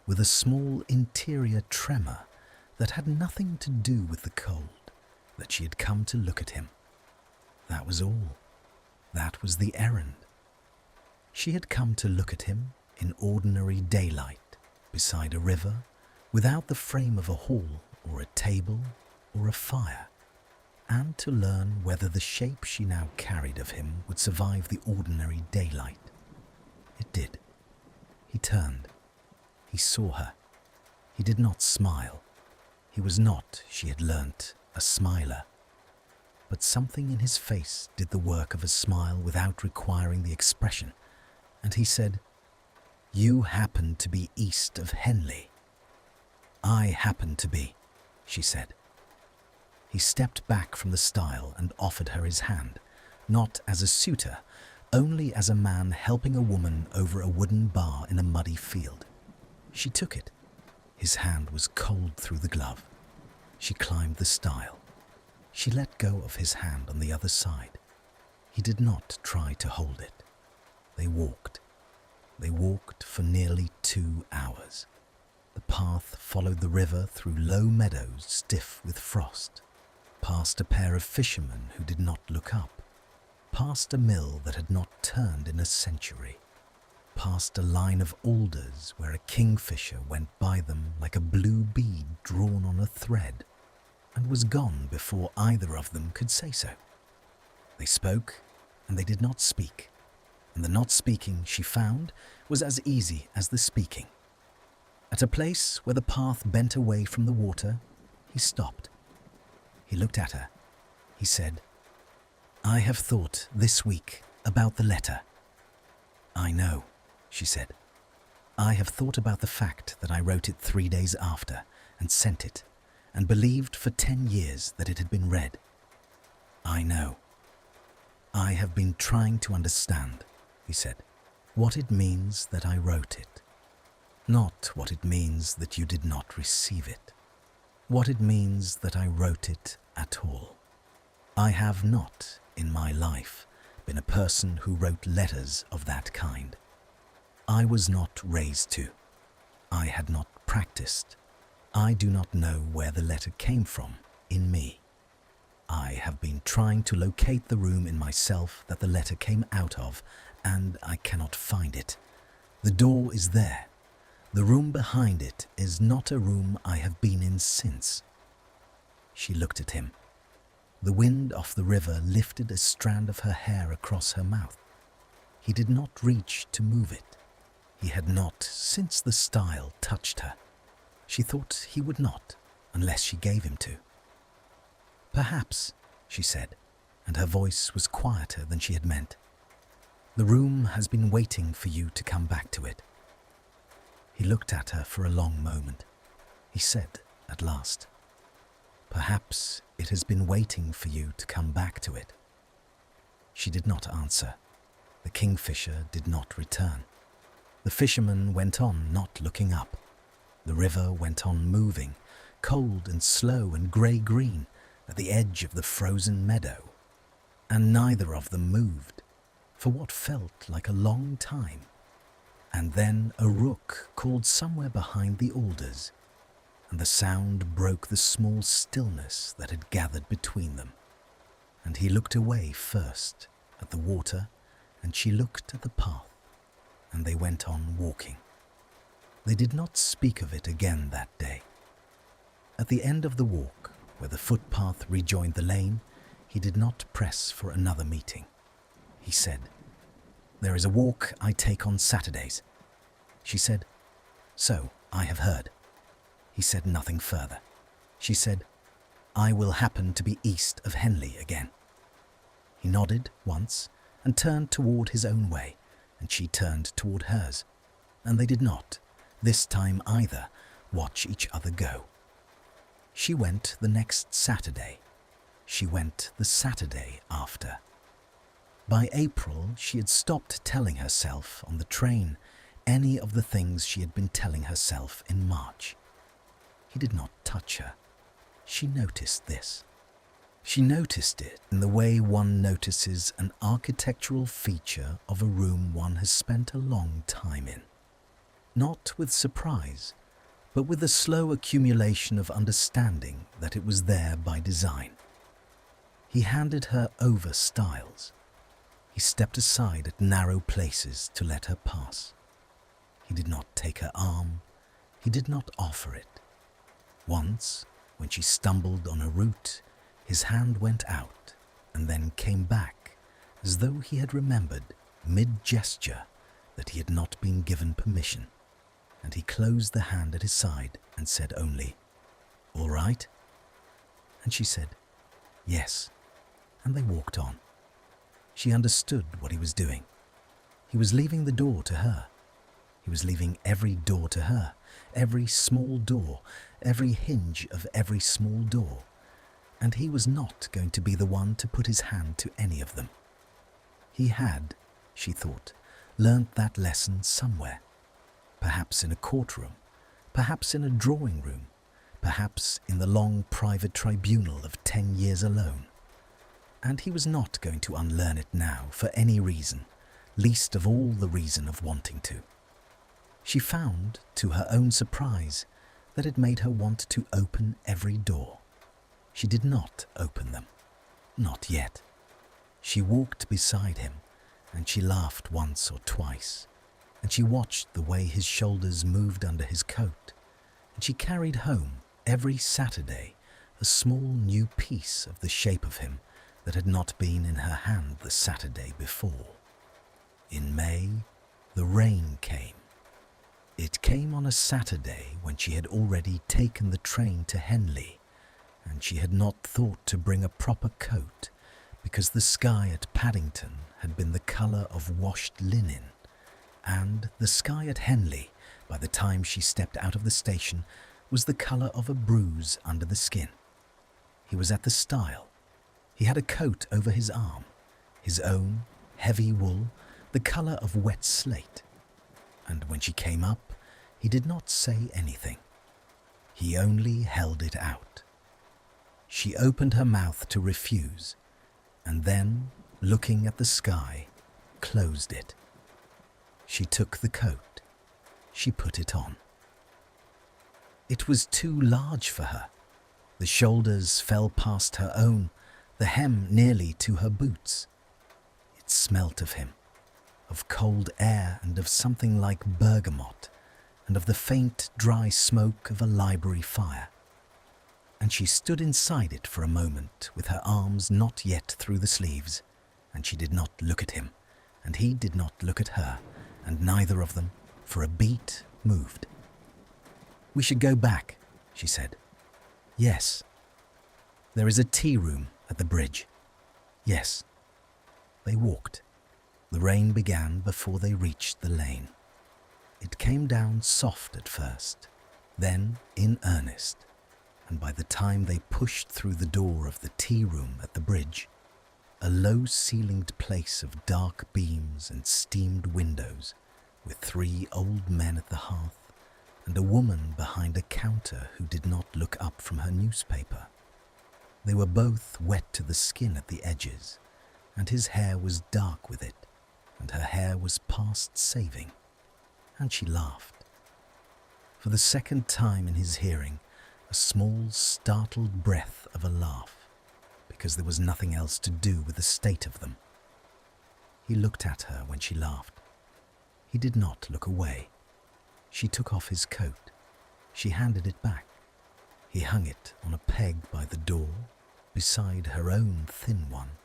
with a small interior tremor that had nothing to do with the cold, that she had come to look at him. That was all. That was the errand. She had come to look at him in ordinary daylight, beside a river, without the frame of a hall or a table or a fire, and to learn whether the shape she now carried of him would survive the ordinary daylight. It did. He turned. He saw her. He did not smile. He was not, she had learnt, a smiler. But something in his face did the work of a smile without requiring the expression, and he said, "You happen to be east of Henley." "I happen to be," she said. He stepped back from the stile and offered her his hand, not as a suitor, only as a man helping a woman over a wooden bar in a muddy field. She took it. His hand was cold through the glove. She climbed the stile. She let go of his hand on the other side. He did not try to hold it. They walked. They walked for nearly 2 hours. The path followed the river through low meadows stiff with frost, past a pair of fishermen who did not look up, past a mill that had not turned in a century, past a line of alders where a kingfisher went by them like a blue bead drawn on a thread, and was gone before either of them could say so. They spoke, and they did not speak, and the not speaking, she found, was as easy as the speaking. At a place where the path bent away from the water, he stopped. He looked at her. He said, "I have thought this week about the letter." "I know," she said. "I have thought about the fact that I wrote it 3 days after and sent it, and believed for 10 years that it had been read. I know. I have been trying to understand," he said, "what it means that I wrote it. Not what it means that you did not receive it. What it means that I wrote it at all. I have not, in my life, been a person who wrote letters of that kind. I was not raised to. I had not practiced. I do not know where the letter came from in me. I have been trying to locate the room in myself that the letter came out of, and I cannot find it. The door is there. The room behind it is not a room I have been in since." She looked at him. The wind off the river lifted a strand of her hair across her mouth. He did not reach to move it. He had not, since the stile, touched her. She thought he would not, unless she gave him to. "Perhaps," she said, and her voice was quieter than she had meant. "The room has been waiting for you to come back to it." He looked at her for a long moment. He said, at last, "Perhaps it has been waiting for you to come back to it." She did not answer. The kingfisher did not return. The fisherman went on, not looking up. The river went on moving, cold and slow and grey-green, at the edge of the frozen meadow. And neither of them moved, for what felt like a long time. And then a rook called somewhere behind the alders, and the sound broke the small stillness that had gathered between them. And he looked away first at the water, and she looked at the path, and they went on walking. They did not speak of it again that day. At the end of the walk, where the footpath rejoined the lane, he did not press for another meeting. He said, "There is a walk I take on Saturdays." She said, "So I have heard." He said nothing further. She said, "I will happen to be east of Henley again." He nodded once and turned toward his own way, and she turned toward hers, and they did not, this time either, watch each other go. She went the next Saturday. She went the Saturday after. By April, she had stopped telling herself on the train any of the things she had been telling herself in March. He did not touch her. She noticed this. She noticed it in the way one notices an architectural feature of a room one has spent a long time in. Not with surprise, but with a slow accumulation of understanding that it was there by design. He handed her over stiles. He stepped aside at narrow places to let her pass. He did not take her arm, He did not offer it. Once, when she stumbled on a root, his hand went out and then came back, as though he had remembered, mid-gesture, that he had not been given permission, and he closed the hand at his side and said only, "All right?" And she said, "Yes," and they walked on. She understood what he was doing. He was leaving the door to her. He was leaving every door to her, every small door, every hinge of every small door, and he was not going to be the one to put his hand to any of them. He had, she thought, learnt that lesson somewhere, perhaps in a courtroom, perhaps in a drawing room, perhaps in the long private tribunal of 10 years alone. And he was not going to unlearn it now for any reason, least of all the reason of wanting to. She found, to her own surprise, that it made her want to open every door. She did not open them, not yet. She walked beside him, and she laughed once or twice, and she watched the way his shoulders moved under his coat, and she carried home every Saturday a small new piece of the shape of him that had not been in her hand the Saturday before. In May, the rain came. It came on a Saturday when she had already taken the train to Henley, and she had not thought to bring a proper coat because the sky at Paddington had been the colour of washed linen, and the sky at Henley, by the time she stepped out of the station, was the colour of a bruise under the skin. He was at the stile. He had a coat over his arm, his own, heavy wool, the colour of wet slate. And when she came up, he did not say anything. He only held it out. She opened her mouth to refuse, and then, looking at the sky, closed it. She took the coat. She put it on. It was too large for her. The shoulders fell past her own, the hem nearly to her boots. It smelt of him, of cold air and of something like bergamot, and of the faint, dry smoke of a library fire. And she stood inside it for a moment with her arms not yet through the sleeves, and she did not look at him, and he did not look at her, and neither of them, for a beat, moved. "We should go back," she said. "Yes." "There is a tea room at the bridge." "Yes." They walked. The rain began before they reached the lane. It came down soft at first, then in earnest, and by the time they pushed through the door of the tea room at the bridge, a low-ceilinged place of dark beams and steamed windows, with 3 old men at the hearth, and a woman behind a counter who did not look up from her newspaper. They were both wet to the skin at the edges, and his hair was dark with it, and her hair was past saving, and she laughed. For the second time in his hearing, a small, startled breath of a laugh, because there was nothing else to do with the state of them. He looked at her when she laughed. He did not look away. She took off his coat. She handed it back. He hung it on a peg by the door, beside her own thin one,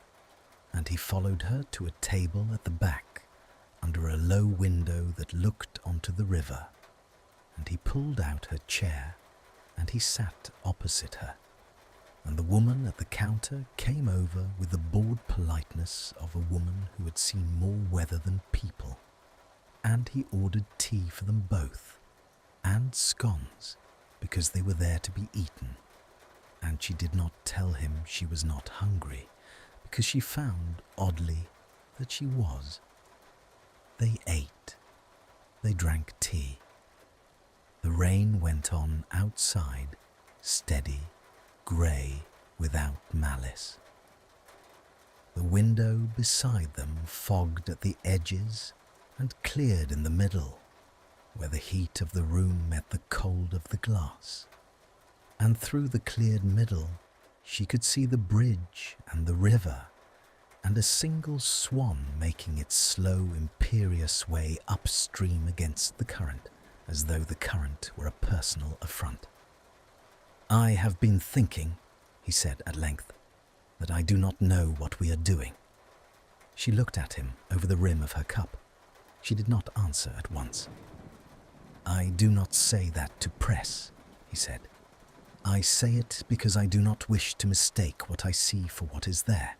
and he followed her to a table at the back, under a low window that looked onto the river, and he pulled out her chair, and he sat opposite her, and the woman at the counter came over with the bored politeness of a woman who had seen more weather than people, and he ordered tea for them both, and scones, because they were there to be eaten, and she did not tell him she was not hungry, because she found, oddly, that she was. They ate. They drank tea. The rain went on outside, steady, grey, without malice. The window beside them fogged at the edges and cleared in the middle, where the heat of the room met the cold of the glass. And through the cleared middle she could see the bridge and the river, and a single swan making its slow, imperious way upstream against the current, as though the current were a personal affront. "I have been thinking," he said at length, "that I do not know what we are doing." She looked at him over the rim of her cup. She did not answer at once. "I do not say that to press," he said. "I say it because I do not wish to mistake what I see for what is there.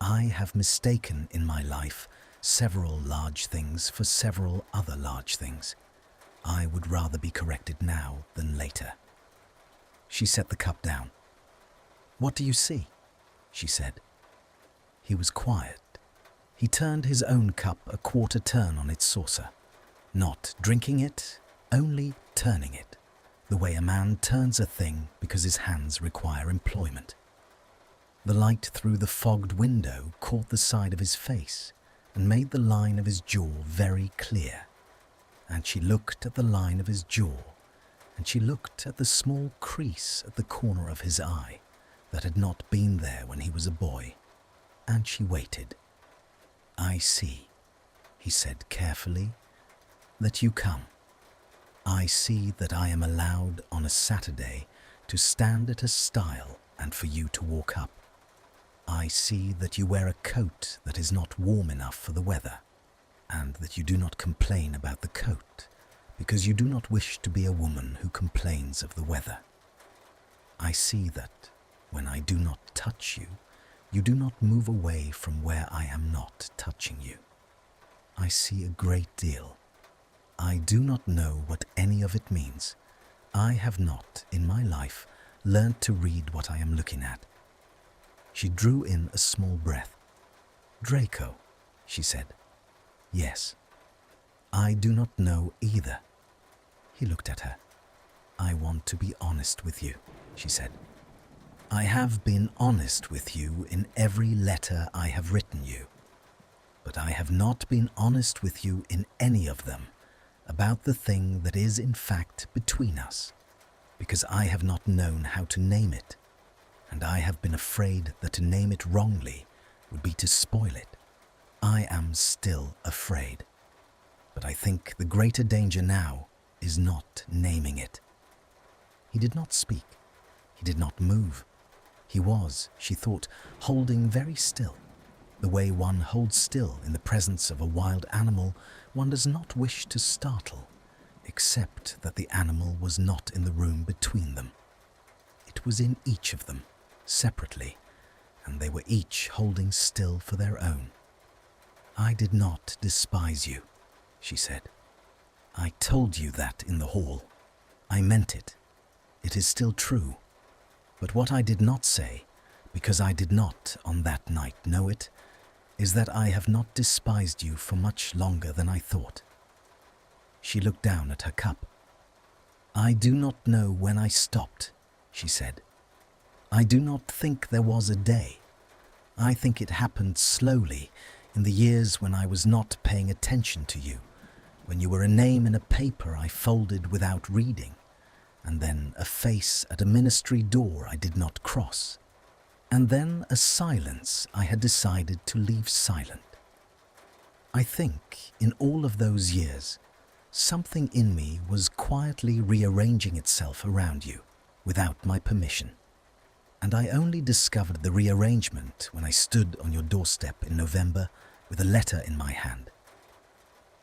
I have mistaken in my life several large things for several other large things. I would rather be corrected now than later." She set the cup down. "What do you see?" she said. He was quiet. He turned his own cup a quarter turn on its saucer, not drinking it, only turning it, the way a man turns a thing because his hands require employment. The light through the fogged window caught the side of his face and made the line of his jaw very clear. And she looked at the line of his jaw, and she looked at the small crease at the corner of his eye that had not been there when he was a boy, and she waited. "I see," he said carefully, "that you come. I see that I am allowed on a Saturday to stand at a stile and for you to walk up. I see that you wear a coat that is not warm enough for the weather, and that you do not complain about the coat because you do not wish to be a woman who complains of the weather. I see that when I do not touch you, you do not move away from where I am not touching you. I see a great deal. I do not know what any of it means. I have not, in my life, learned to read what I am looking at." She drew in a small breath. "Draco," she said. "Yes." "I do not know either." He looked at her. "I want to be honest with you," she said. "I have been honest with you in every letter I have written you, but I have not been honest with you in any of them about the thing that is in fact between us, because I have not known how to name it, and I have been afraid that to name it wrongly would be to spoil it. I am still afraid, but I think the greater danger now is not naming it." He did not speak. He did not move. He was, she thought, holding very still. The way one holds still in the presence of a wild animal one does not wish to startle, except that the animal was not in the room between them. It was in each of them, separately, and they were each holding still for their own. "I did not despise you," she said. "I told you that in the hall. I meant it. It is still true. But what I did not say, because I did not on that night know it, is that I have not despised you for much longer than I thought." She looked down at her cup. "I do not know when I stopped," she said. "I do not think there was a day. I think it happened slowly in the years when I was not paying attention to you, when you were a name in a paper I folded without reading, and then a face at a ministry door I did not cross, and then a silence I had decided to leave silent. I think in all of those years, something in me was quietly rearranging itself around you without my permission, and I only discovered the rearrangement when I stood on your doorstep in November with a letter in my hand."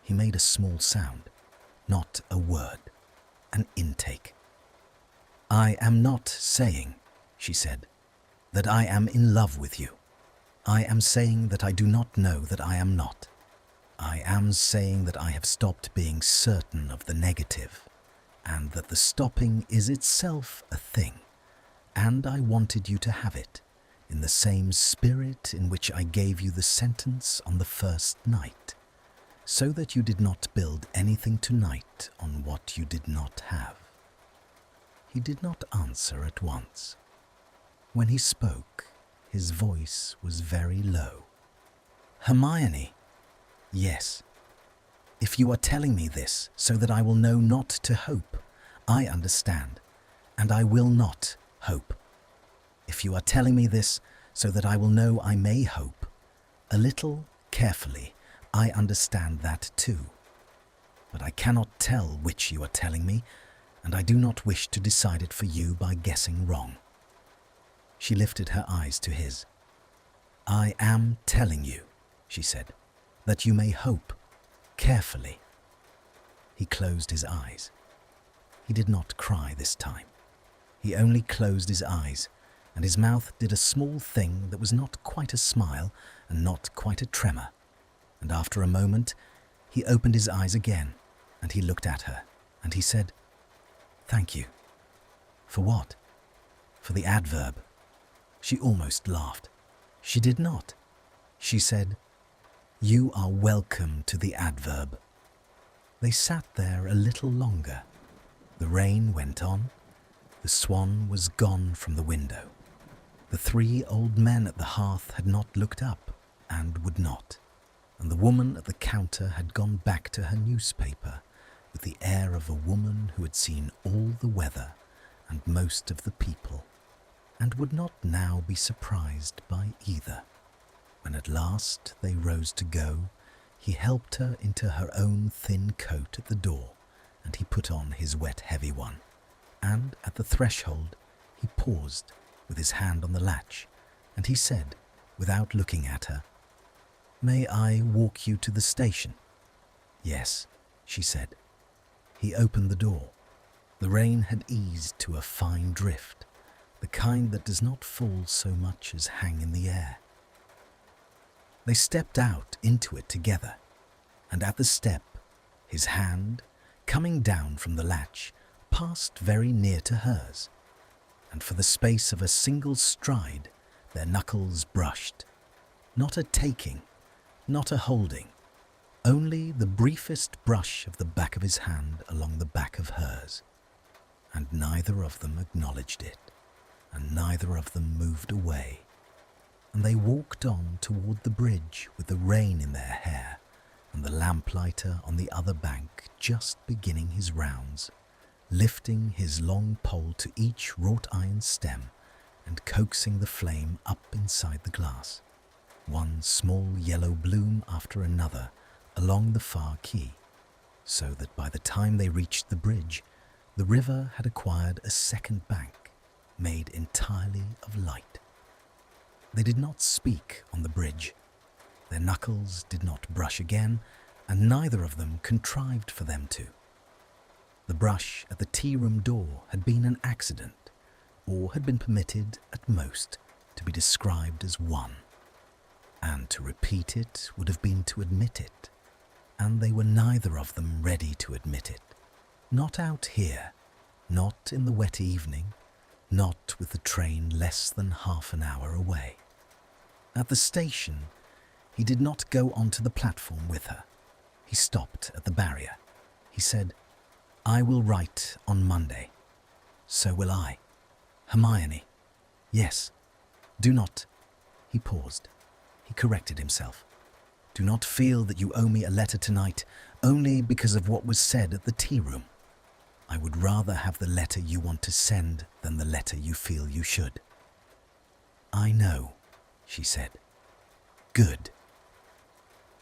He made a small sound, not a word, an intake. "I am not saying," she said, "that I am in love with you. I am saying that I do not know that I am not. I am saying that I have stopped being certain of the negative, and that the stopping is itself a thing, and I wanted you to have it, in the same spirit in which I gave you the sentence on the first night, so that you did not build anything tonight on what you did not have." He did not answer at once. When he spoke, his voice was very low. "Hermione." "Yes. If you are telling me this so that I will know not to hope, I understand, and I will not hope. If you are telling me this so that I will know I may hope, a little carefully, I understand that too. but I cannot tell which you are telling me, and I do not wish to decide it for you by guessing wrong." She lifted her eyes to his. "I am telling you," she said, "that you may hope carefully." He closed his eyes. He did not cry this time. He only closed his eyes, and his mouth did a small thing that was not quite a smile and not quite a tremor. And after a moment, he opened his eyes again, and he looked at her, and he said, "Thank you." "For what?" "For the adverb." She almost laughed. She did not. She said, "You are welcome to the adverb." They sat there a little longer. The rain went on. The swan was gone from the window. The three old men at the hearth had not looked up, and would not, and the woman at the counter had gone back to her newspaper with the air of a woman who had seen all the weather and most of the people, and would not now be surprised by either. When at last they rose to go, he helped her into her own thin coat at the door, and he put on his wet heavy one, and at the threshold he paused with his hand on the latch, and he said, without looking at her, "May I walk you to the station?" "Yes," she said. He opened the door. The rain had eased to a fine drift, the kind that does not fall so much as hang in the air. They stepped out into it together, and at the step, his hand, coming down from the latch, passed very near to hers, and for the space of a single stride their knuckles brushed. Not a taking, not a holding, only the briefest brush of the back of his hand along the back of hers, and neither of them acknowledged it, and neither of them moved away, and they walked on toward the bridge with the rain in their hair, and the lamplighter on the other bank just beginning his rounds, lifting his long pole to each wrought iron stem and coaxing the flame up inside the glass, one small yellow bloom after another along the far quay, so that by the time they reached the bridge, the river had acquired a second bank made entirely of light. They did not speak on the bridge. Their knuckles did not brush again, and neither of them contrived for them to. The brush at the tea-room door had been an accident, or had been permitted, at most, to be described as one, and to repeat it would have been to admit it, and they were neither of them ready to admit it. Not out here, not in the wet evening, not with the train less than half an hour away. At the station, he did not go onto the platform with her. He stopped at the barrier. He said, "I will write on Monday." "So will I." "Hermione." "Yes. Do not—" He paused. He corrected himself. "Do not feel that you owe me a letter tonight only because of what was said at the tea-room. I would rather have the letter you want to send than the letter you feel you should." "I know," she said. "Good."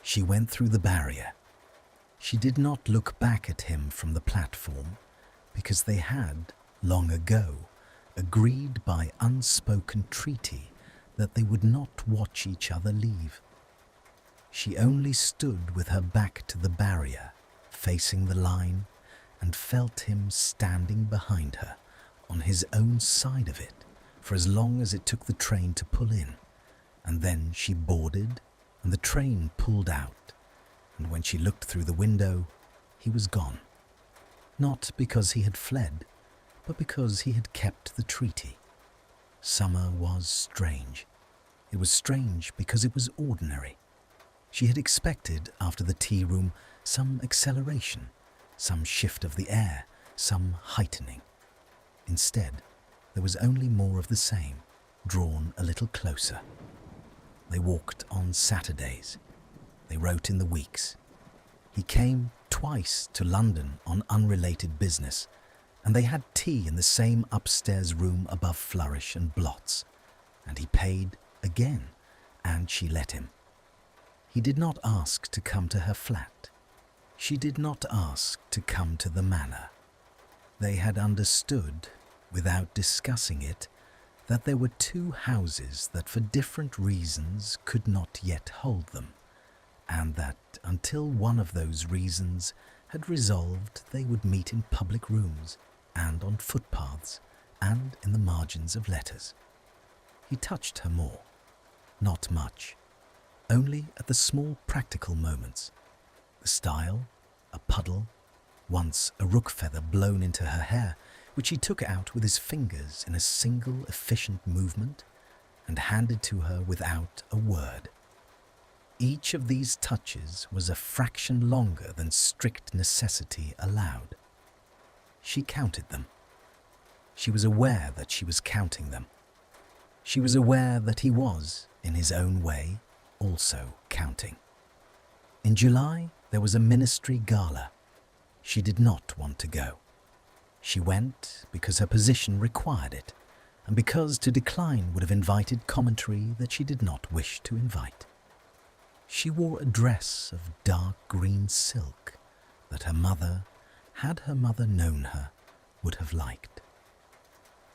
She went through the barrier. She did not look back at him from the platform, because they had, long ago, agreed by unspoken treaty that they would not watch each other leave. She only stood with her back to the barrier, facing the line, and felt him standing behind her, on his own side of it, for as long as it took the train to pull in, and then she boarded, and the train pulled out, and when she looked through the window, he was gone. Not because he had fled, but because he had kept the treaty. Summer was strange. It was strange because it was ordinary. She had expected, after the tea-room, some acceleration, some shift of the air, some heightening. Instead, there was only more of the same, drawn a little closer. They walked on Saturdays. They wrote in the weeks. He came twice to London on unrelated business, and they had tea in the same upstairs room above Flourish and Blots, and he paid again, and she let him. He did not ask to come to her flat. She did not ask to come to the manor. They had understood, without discussing it, that there were two houses that for different reasons could not yet hold them, and that until one of those reasons had resolved, they would meet in public rooms and on footpaths and in the margins of letters. He touched her more, not much, only at the small practical moments. The style, a puddle, once a rook feather blown into her hair, which he took out with his fingers in a single efficient movement and handed to her without a word. Each of these touches was a fraction longer than strict necessity allowed. She counted them. She was aware that she was counting them. She was aware that he was, in his own way, also counting. In July, there was a ministry gala. She did not want to go. She went because her position required it, and because to decline would have invited commentary that she did not wish to invite. She wore a dress of dark green silk that her mother, had her mother known her, would have liked.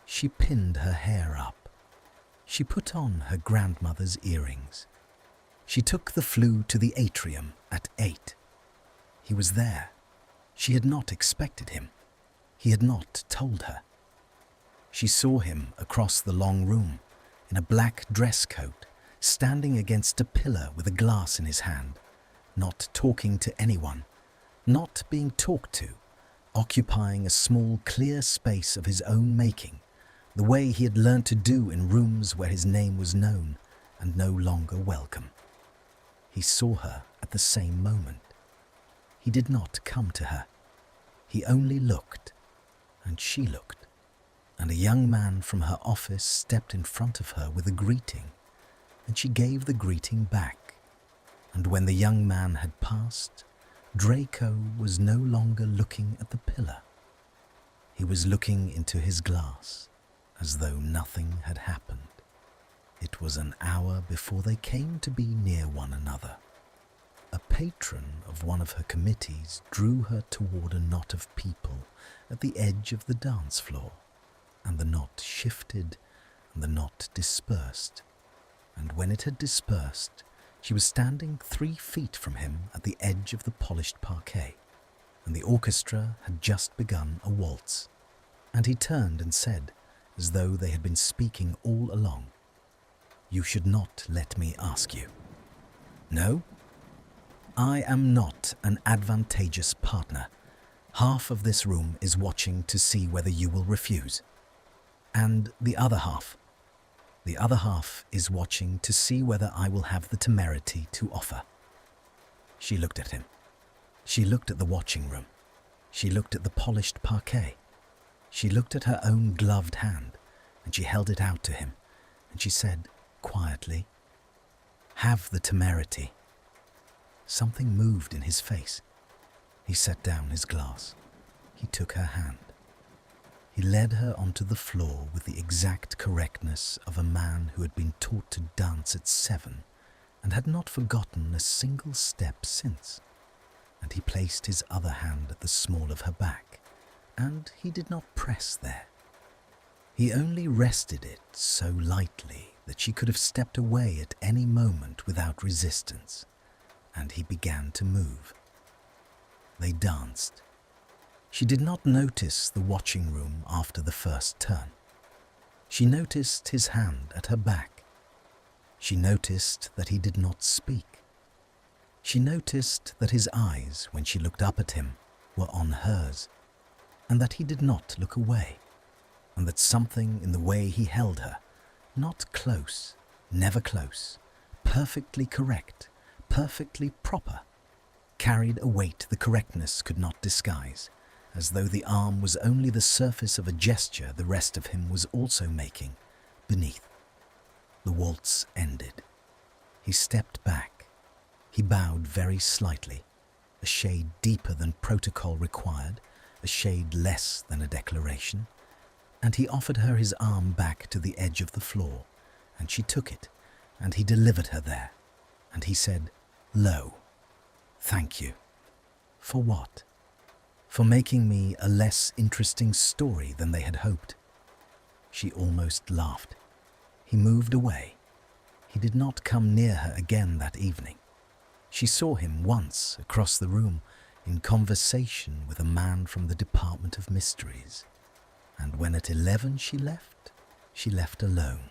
She pinned her hair up. She put on her grandmother's earrings. She took the flue to the atrium at 8. He was there. She had not expected him. He had not told her. She saw him across the long room, in a black dress coat, standing against a pillar with a glass in his hand, not talking to anyone, not being talked to, occupying a small clear space of his own making, the way he had learned to do in rooms where his name was known and no longer welcome. He saw her at the same moment. He did not come to her. He only looked, and she looked, and a young man from her office stepped in front of her with a greeting, and she gave the greeting back. And when the young man had passed, Draco was no longer looking at the pillar. He was looking into his glass, as though nothing had happened. It was an hour before they came to be near one another. A patron of one of her committees drew her toward a knot of people at the edge of the dance floor, and the knot shifted and the knot dispersed, and when it had dispersed, she was standing 3 feet from him at the edge of the polished parquet, and the orchestra had just begun a waltz, and he turned and said, as though they had been speaking all along, "You should not let me ask you." "No? I am not an advantageous partner. Half of this room is watching to see whether you will refuse. And the other half? The other half is watching to see whether I will have the temerity to offer." She looked at him. She looked at the watching room. She looked at the polished parquet. She looked at her own gloved hand, and she held it out to him, and she said, quietly, "Have the temerity." Something moved in his face. He set down his glass. He took her hand. He led her onto the floor with the exact correctness of a man who had been taught to dance at 7 and had not forgotten a single step since, and he placed his other hand at the small of her back, and he did not press there. He only rested it so lightly that she could have stepped away at any moment without resistance, and he began to move. They danced. She did not notice the watching room after the first turn. She noticed his hand at her back. She noticed that he did not speak. She noticed that his eyes, when she looked up at him, were on hers, and that he did not look away, and that something in the way he held her, not close, never close, perfectly correct, perfectly proper, carried a weight the correctness could not disguise, as though the arm was only the surface of a gesture the rest of him was also making, beneath. The waltz ended. He stepped back. He bowed very slightly, a shade deeper than protocol required, a shade less than a declaration, and he offered her his arm back to the edge of the floor, and she took it, and he delivered her there, and he said, "Lo, thank you." For what? For making me a less interesting story than they had hoped. She almost laughed. He moved away. He did not come near her again that evening. She saw him once across the room in conversation with a man from the Department of Mysteries. And when at 11 she left alone,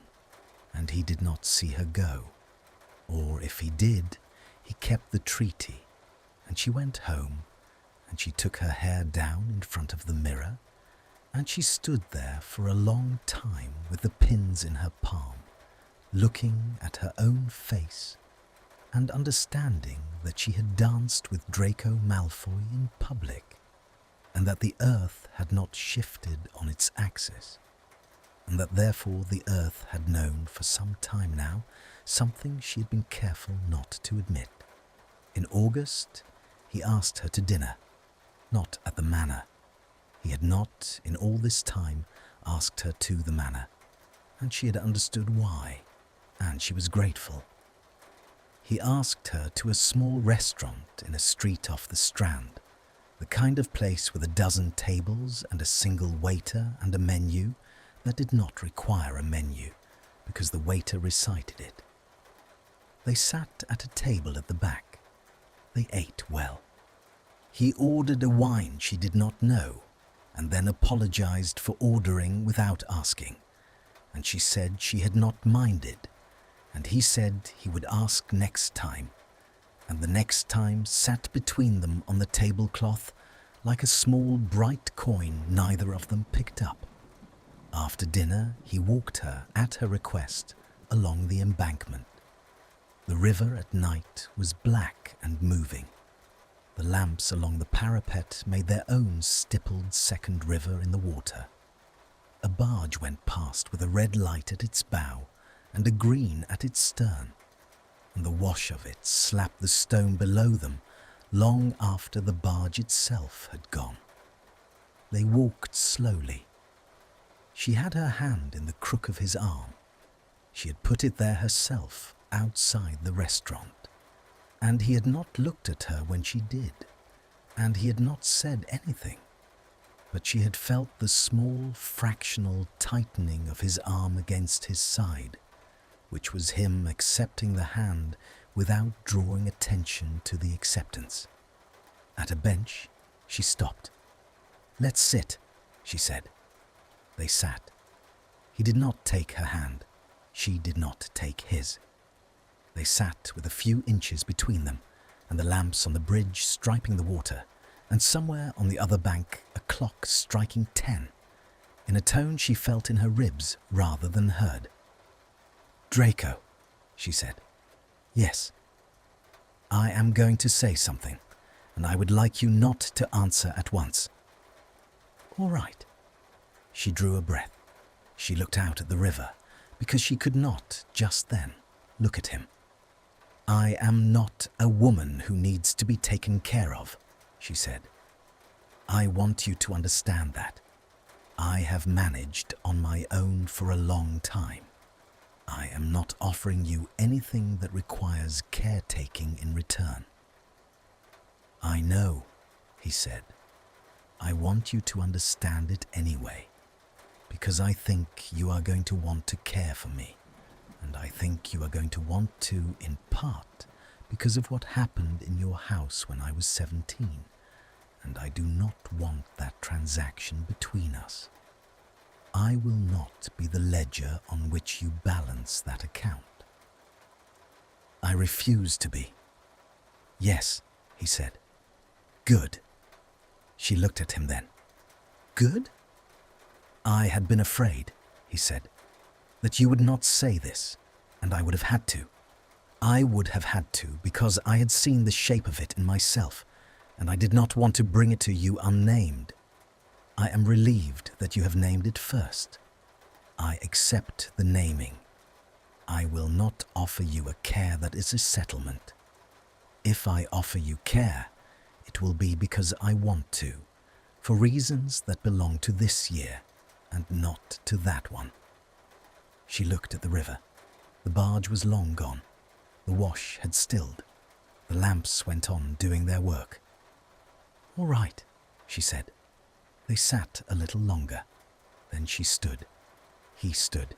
and he did not see her go. Or if he did, he kept the treaty, and she went home, and she took her hair down in front of the mirror, and she stood there for a long time with the pins in her palm, looking at her own face and understanding that she had danced with Draco Malfoy in public, and that the earth had not shifted on its axis, and that therefore the earth had known for some time now something she had been careful not to admit. In August, he asked her to dinner, not at the manor. He had not, in all this time, asked her to the manor, and she had understood why, and she was grateful. He asked her to a small restaurant in a street off the Strand, the kind of place with a dozen tables and a single waiter and a menu that did not require a menu, because the waiter recited it. They sat at a table at the back. They ate well. He ordered a wine she did not know, and then apologized for ordering without asking, and she said she had not minded, and he said he would ask next time, and the next time sat between them on the tablecloth like a small bright coin neither of them picked up. After dinner he walked her, at her request, along the embankment. The river at night was black and moving. The lamps along the parapet made their own stippled second river in the water. A barge went past with a red light at its bow and a green at its stern, and the wash of it slapped the stone below them long after the barge itself had gone. They walked slowly. She had her hand in the crook of his arm. She had put it there herself, outside the restaurant, and he had not looked at her when she did, and he had not said anything, but she had felt the small fractional tightening of his arm against his side, which was him accepting the hand without drawing attention to the acceptance. At a bench, she stopped. "Let's sit," she said. They sat. He did not take her hand. She did not take his. They sat with a few inches between them, and the lamps on the bridge striping the water, and somewhere on the other bank a clock striking 10, in a tone she felt in her ribs rather than heard. "Draco," she said. "Yes." "I am going to say something, and I would like you not to answer at once." "All right." She drew a breath. She looked out at the river, because she could not, just then, look at him. "I am not a woman who needs to be taken care of," she said. "I want you to understand that. I have managed on my own for a long time. I am not offering you anything that requires caretaking in return." "I know," he said. "I want you to understand it anyway, because I think you are going to want to care for me, and I think you are going to want to, in part, because of what happened in your house when I was 17, and I do not want that transaction between us. I will not be the ledger on which you balance that account." "I refuse to be." "Yes," he said. "Good." She looked at him then. "Good?" "I had been afraid," he said, "that you would not say this, and I would have had to. I would have had to because I had seen the shape of it in myself, and I did not want to bring it to you unnamed. I am relieved that you have named it first. I accept the naming. I will not offer you a care that is a settlement. If I offer you care, it will be because I want to, for reasons that belong to this year, and not to that one." She looked at the river. The barge was long gone. The wash had stilled. The lamps went on doing their work. "All right," she said. They sat a little longer. Then she stood. He stood.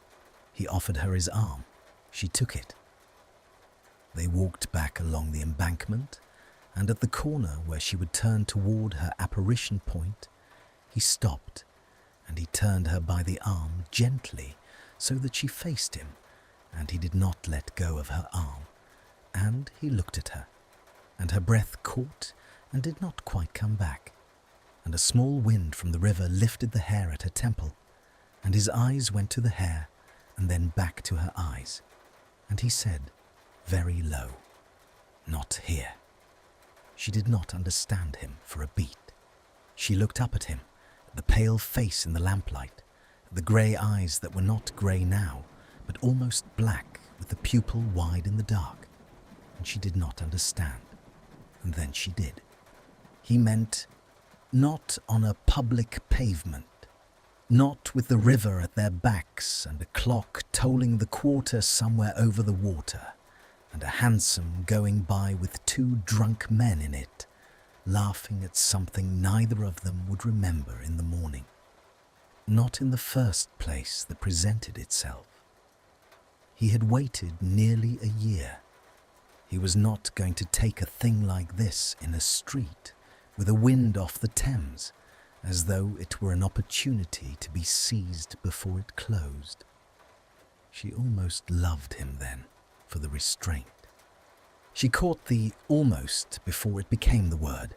He offered her his arm. She took it. They walked back along the embankment, and at the corner where she would turn toward her apparition point, he stopped, and he turned her by the arm gently so that she faced him, and he did not let go of her arm, and he looked at her, and her breath caught and did not quite come back, and a small wind from the river lifted the hair at her temple, and his eyes went to the hair and then back to her eyes, and he said, very low, "Not here." She did not understand him for a beat. She looked up at him, at the pale face in the lamplight, at the grey eyes that were not grey now, but almost black with the pupil wide in the dark, and she did not understand. And then she did. He meant not on a public pavement, not with the river at their backs and a clock tolling the quarter somewhere over the water, and a hansom going by with two drunk men in it, laughing at something neither of them would remember in the morning. Not in the first place that presented itself. He had waited nearly a year. He was not going to take a thing like this in a street with a wind off the Thames, as though it were an opportunity to be seized before it closed. She almost loved him then for the restraint. She caught the almost before it became the word,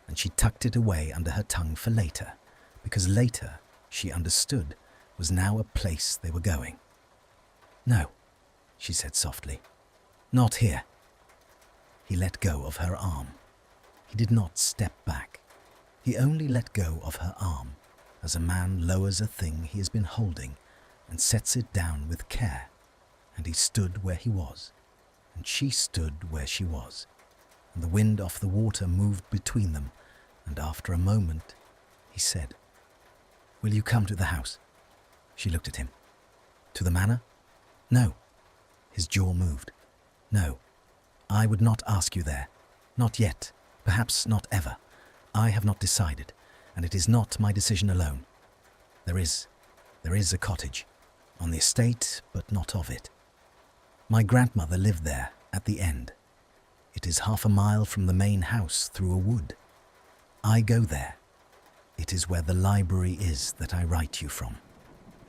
and she tucked it away under her tongue for later, because later, she understood, was now a place they were going. "No," she said softly. "Not here." He let go of her arm. He did not step back. He only let go of her arm, as a man lowers a thing he has been holding and sets it down with care, and he stood where he was, and she stood where she was, and the wind off the water moved between them, and after a moment, he said, "Will you come to the house?" She looked at him. "To the manor?" "No." His jaw moved. "No, I would not ask you there. Not yet, perhaps not ever. I have not decided, and it is not my decision alone. There is a cottage, on the estate, but not of it. My grandmother lived there, at the end. It is 1/2 mile from the main house through a wood. I go there. It is where the library is that I write you from.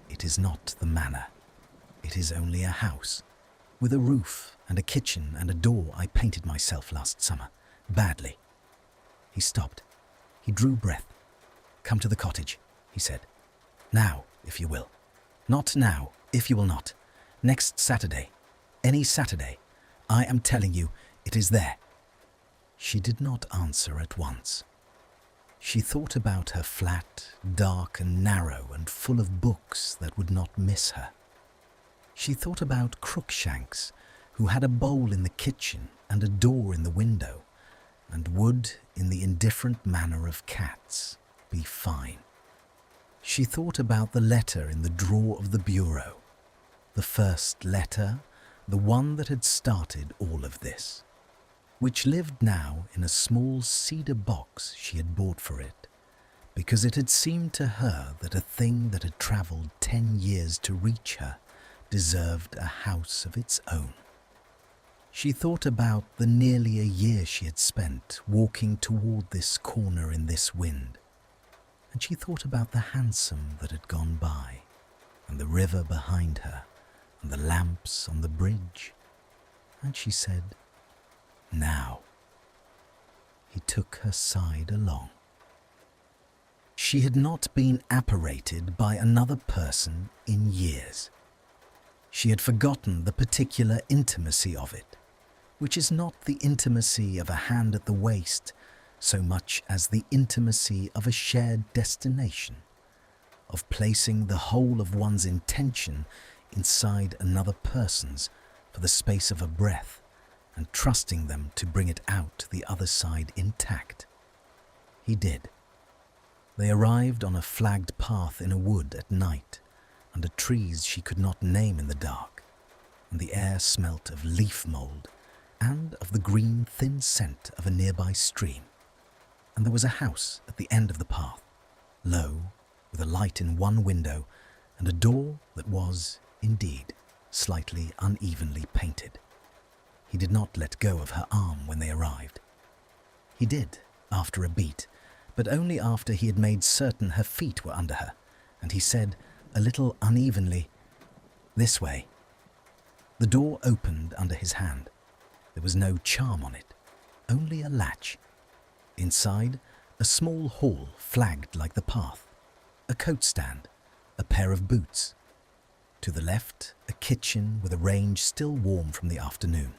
It is not the manor. It is only a house, with a roof and a kitchen and a door I painted myself last summer, badly." He stopped. He drew breath. "Come to the cottage," he said. "Now, if you will. Not now, if you will not. Next Saturday. Any Saturday. I am telling you, it is there." She did not answer at once. She thought about her flat, dark and narrow and full of books that would not miss her. She thought about Crookshanks, who had a bowl in the kitchen and a door in the window, and would, in the indifferent manner of cats, be fine. She thought about the letter in the drawer of the bureau, the first letter, the one that had started all of this, which lived now in a small cedar box she had bought for it, because it had seemed to her that a thing that had travelled 10 years to reach her deserved a house of its own. She thought about the nearly a year she had spent walking toward this corner in this wind, and she thought about the hansom that had gone by, and the river behind her, and the lamps on the bridge, and she said, "Now." He took her side along. She had not been apparated by another person in years. She had forgotten the particular intimacy of it, which is not the intimacy of a hand at the waist so much as the intimacy of a shared destination, of placing the whole of one's intention inside another person's for the space of a breath and trusting them to bring it out the other side intact. He did. They arrived on a flagged path in a wood at night, under trees she could not name in the dark, and the air smelt of leaf mould and of the green thin scent of a nearby stream. and there was a house at the end of the path, low, with a light in one window and a door that was, indeed, slightly unevenly painted. He did not let go of her arm when they arrived. He did, after a beat, but only after he had made certain her feet were under her, and he said, a little unevenly, "This way." The door opened under his hand. There was no charm on it, only a latch. Inside, a small hall flagged like the path, a coat stand, a pair of boots. To the left, a kitchen with a range still warm from the afternoon.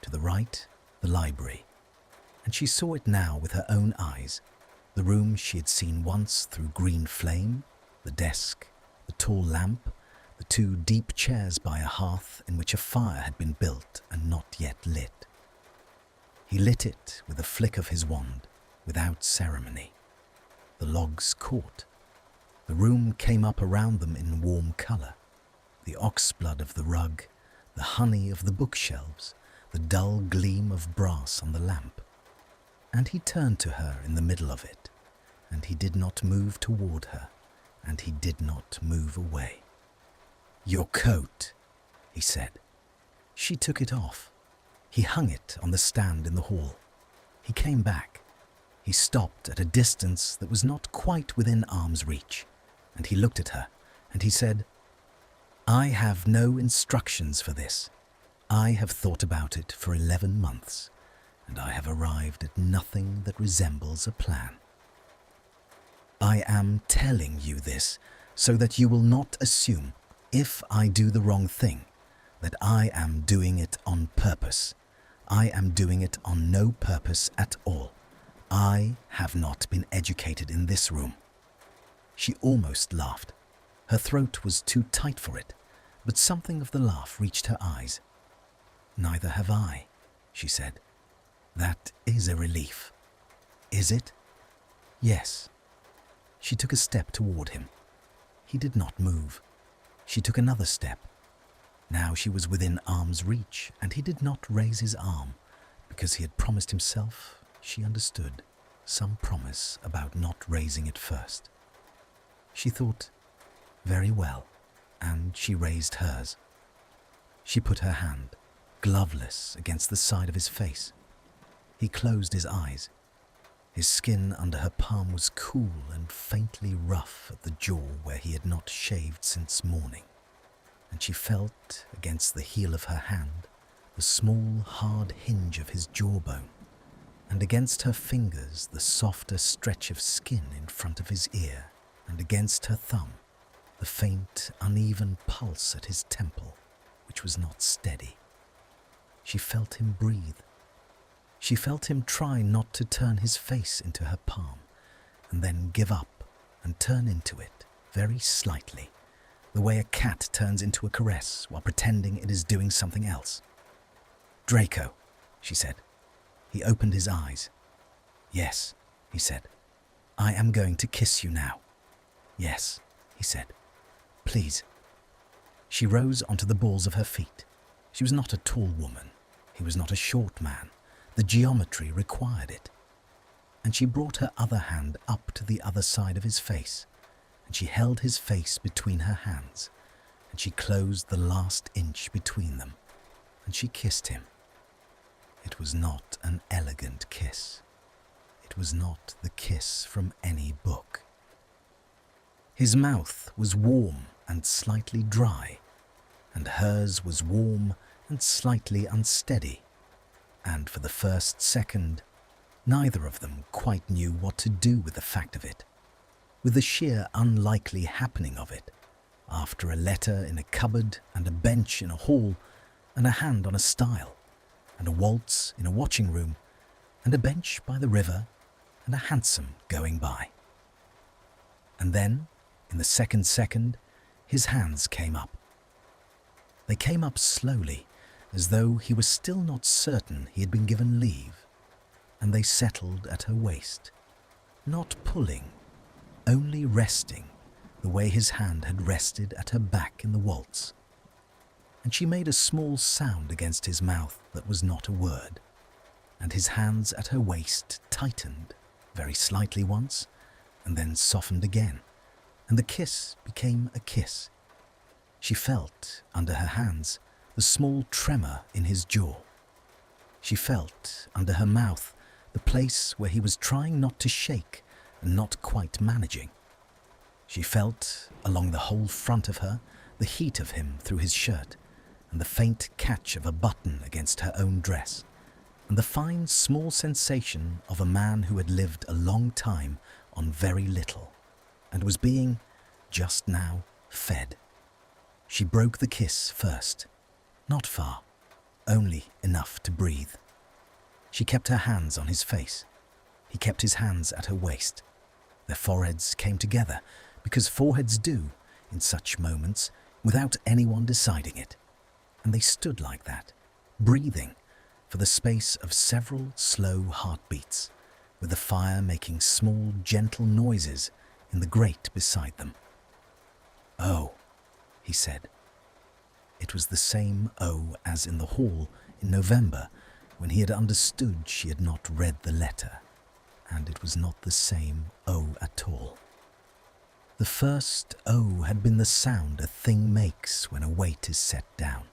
To the right, the library. And she saw it now with her own eyes, the room she had seen once through green flame, the desk, the tall lamp, the two deep chairs by a hearth in which a fire had been built and not yet lit. He lit it with a flick of his wand, without ceremony. The logs caught. The room came up around them in warm colour. The oxblood of the rug, the honey of the bookshelves, the dull gleam of brass on the lamp. And he turned to her in the middle of it, and he did not move toward her, and he did not move away. "Your coat," he said. She took it off. He hung it on the stand in the hall. He came back. He stopped at a distance that was not quite within arm's reach, and he looked at her, and he said, "I have no instructions for this. I have thought about it for 11 months, and I have arrived at nothing that resembles a plan. I am telling you this so that you will not assume, if I do the wrong thing, that I am doing it on purpose. I am doing it on no purpose at all. I have not been educated in this room." She almost laughed. Her throat was too tight for it, but something of the laugh reached her eyes. "Neither have I," she said. "That is a relief." "Is it?" "Yes." She took a step toward him. He did not move. She took another step. Now she was within arm's reach, and he did not raise his arm, because he had promised himself, she understood, some promise about not raising it first. She thought, very well, and she raised hers. She put her hand, gloveless, against the side of his face. He closed his eyes. His skin under her palm was cool and faintly rough at the jaw where he had not shaved since morning, and she felt, against the heel of her hand, the small, hard hinge of his jawbone, and against her fingers the softer stretch of skin in front of his ear, and against her thumb the faint, uneven pulse at his temple, which was not steady. She felt him breathe. She felt him try not to turn his face into her palm, and then give up and turn into it, very slightly, the way a cat turns into a caress while pretending it is doing something else. "Draco," she said. He opened his eyes. "Yes," he said. "I am going to kiss you now." "Yes," he said. "Please." She rose onto the balls of her feet. She was not a tall woman. He was not a short man. The geometry required it. And she brought her other hand up to the other side of his face, and she held his face between her hands, and she closed the last inch between them, and she kissed him. It was not an elegant kiss. It was not the kiss from any book. His mouth was warm and slightly dry, and hers was warm and slightly unsteady, and for the first second, neither of them quite knew what to do with the fact of it, with the sheer unlikely happening of it, after a letter in a cupboard and a bench in a hall and a hand on a stile, and a waltz in a watching room, and a bench by the river, and a hansom going by. And then, in the second, his hands came up. They came up slowly, as though he was still not certain he had been given leave, and they settled at her waist, not pulling, only resting, the way his hand had rested at her back in the waltz. And she made a small sound against his mouth that was not a word, and his hands at her waist tightened, very slightly once, and then softened again, and the kiss became a kiss. She felt, under her hands, the small tremor in his jaw. She felt, under her mouth, the place where he was trying not to shake and not quite managing. She felt, along the whole front of her, the heat of him through his shirt, and the faint catch of a button against her own dress, and the fine small sensation of a man who had lived a long time on very little, and was being, just now, fed. She broke the kiss first, not far, only enough to breathe. She kept her hands on his face. He kept his hands at her waist. Their foreheads came together, because foreheads do, in such moments, without anyone deciding it. And they stood like that, breathing, for the space of several slow heartbeats, with the fire making small, gentle noises in the grate beside them. "Oh," he said. It was the same "oh" as in the hall in November, when he had understood she had not read the letter, and it was not the same "oh" at all. The first "oh" had been the sound a thing makes when a weight is set down.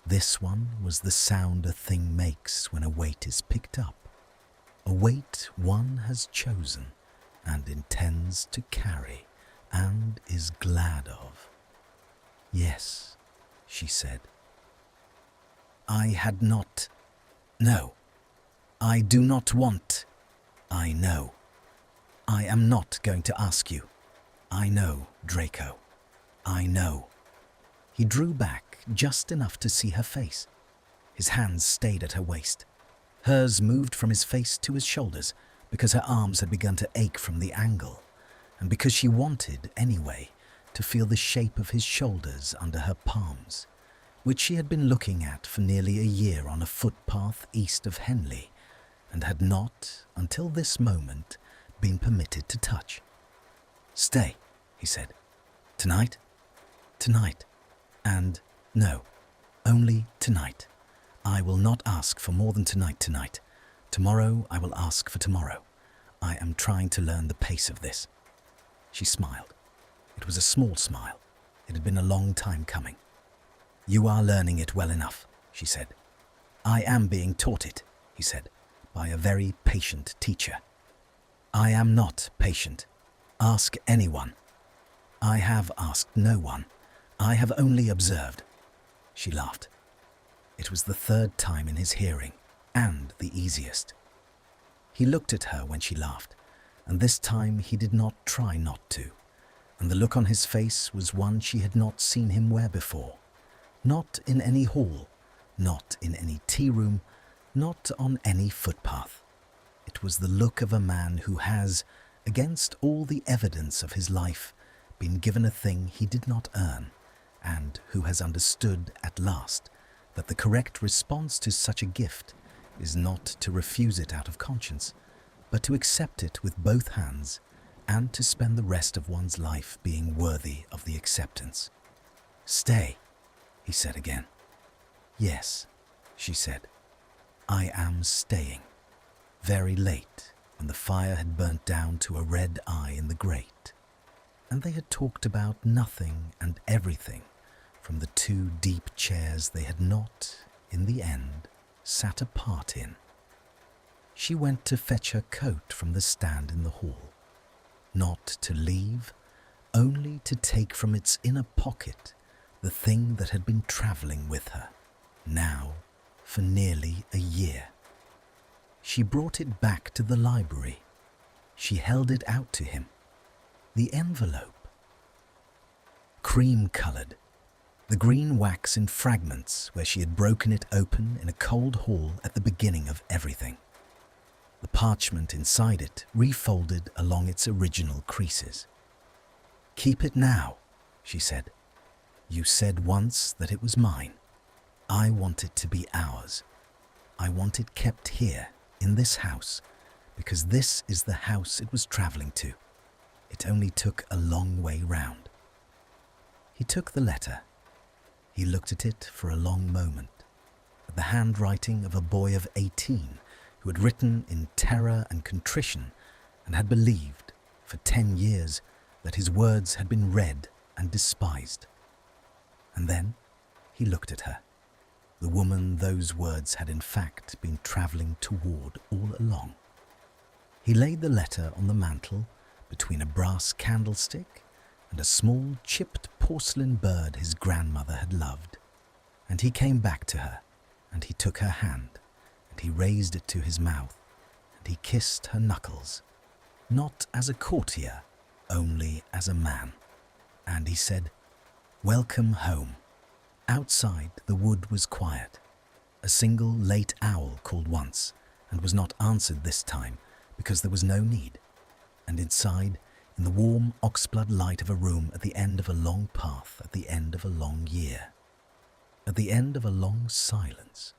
This one was the sound a thing makes when a weight is picked up, a weight one has chosen and intends to carry and is glad of. "Yes," she said. "I had not. No, I do not want. I know. I am not going to ask you. I know, Draco. I know." He drew back just enough to see her face. His hands stayed at her waist. Hers moved from his face to his shoulders because her arms had begun to ache from the angle, and because she wanted, anyway, to feel the shape of his shoulders under her palms, which she had been looking at for nearly a year on a footpath east of Henley, and had not, until this moment, been permitted to touch. "Stay," he said. "Tonight? Tonight. And no, only tonight. I will not ask for more than tonight. Tomorrow I will ask for tomorrow. I am trying to learn the pace of this." She smiled. It was a small smile. It had been a long time coming. "You are learning it well enough," she said. "I am being taught it," he said, "by a very patient teacher." "I am not patient. Ask anyone." "I have asked no one. I have only observed." She laughed. It was the third time in his hearing, and the easiest. He looked at her when she laughed, and this time he did not try not to, and the look on his face was one she had not seen him wear before, not in any hall, not in any tea-room, not on any footpath. It was the look of a man who has, against all the evidence of his life, been given a thing he did not earn, and who has understood at last that the correct response to such a gift is not to refuse it out of conscience, but to accept it with both hands and to spend the rest of one's life being worthy of the acceptance. "Stay," he said again. "Yes," she said. "I am staying." Very late, when the fire had burnt down to a red eye in the grate, and they had talked about nothing and everything from the two deep chairs they had not, in the end, sat apart in. She went to fetch her coat from the stand in the hall, not to leave, only to take from its inner pocket the thing that had been travelling with her, now for nearly a year. She brought it back to the library. She held it out to him. The envelope. Cream-coloured, the green wax in fragments where she had broken it open in a cold hall at the beginning of everything. The parchment inside it refolded along its original creases. "Keep it now," she said. "You said once that it was mine. I want it to be ours. I want it kept here, in this house, because this is the house it was travelling to. It only took a long way round." He took the letter. He looked at it for a long moment, at the handwriting of a boy of 18 who who had written in terror and contrition and had believed for 10 years that his words had been read and despised. And then he looked at her, the woman those words had in fact been travelling toward all along. He laid the letter on the mantel between a brass candlestick and a small chipped porcelain bird his grandmother had loved. And he came back to her, and he took her hand, and he raised it to his mouth, and he kissed her knuckles, not as a courtier, only as a man. And he said, "Welcome home." Outside the wood was quiet. A single late owl called once, and was not answered this time, because there was no need. And inside, in the warm oxblood light of a room at the end of a long path, at the end of a long year, at the end of a long silence,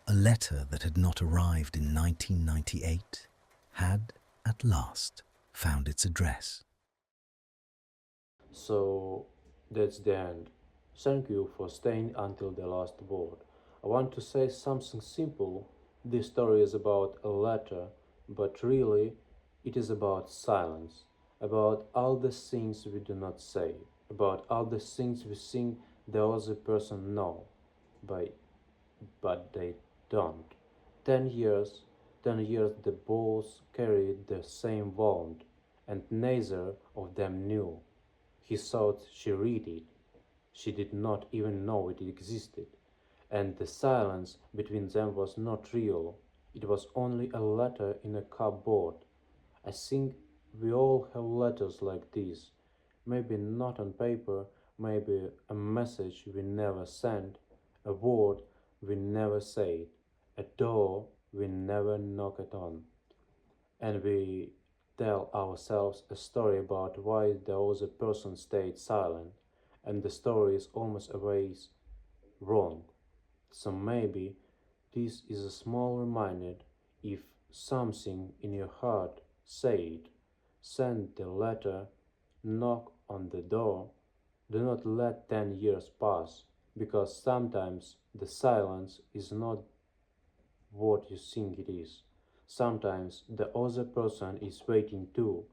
a letter that had not arrived in 1998 had, at last, found its address. So that's the end. Thank you for staying until the last word. I want to say something simple. This story is about a letter, but really it is about silence, about all the things we do not say, about all the things we think the other person know, but, but they don't. 10 years, 10 years they both carried the same wound, and neither of them knew. He thought she read it. She did not even know it existed. And the silence between them was not real. It was only a letter in a cupboard. I think we all have letters like this. Maybe not on paper, maybe a message we never sent, a word we never said, a door we never knocked on. And we tell ourselves a story about why the other person stayed silent, and the story is almost always wrong. So maybe this is a small reminder: if something in your heart said, send the letter, knock on the door, do not let 10 years pass, because sometimes the silence is not what you think it is. Sometimes the other person is waiting too.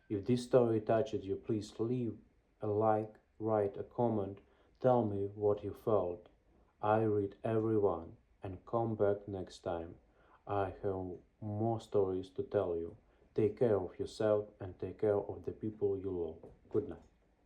If this story touched you, please leave a like, write a comment, tell me what you felt. I read everyone, and come back next time. I have more stories to tell you. Take care of yourself and take care of the people you love. Good night.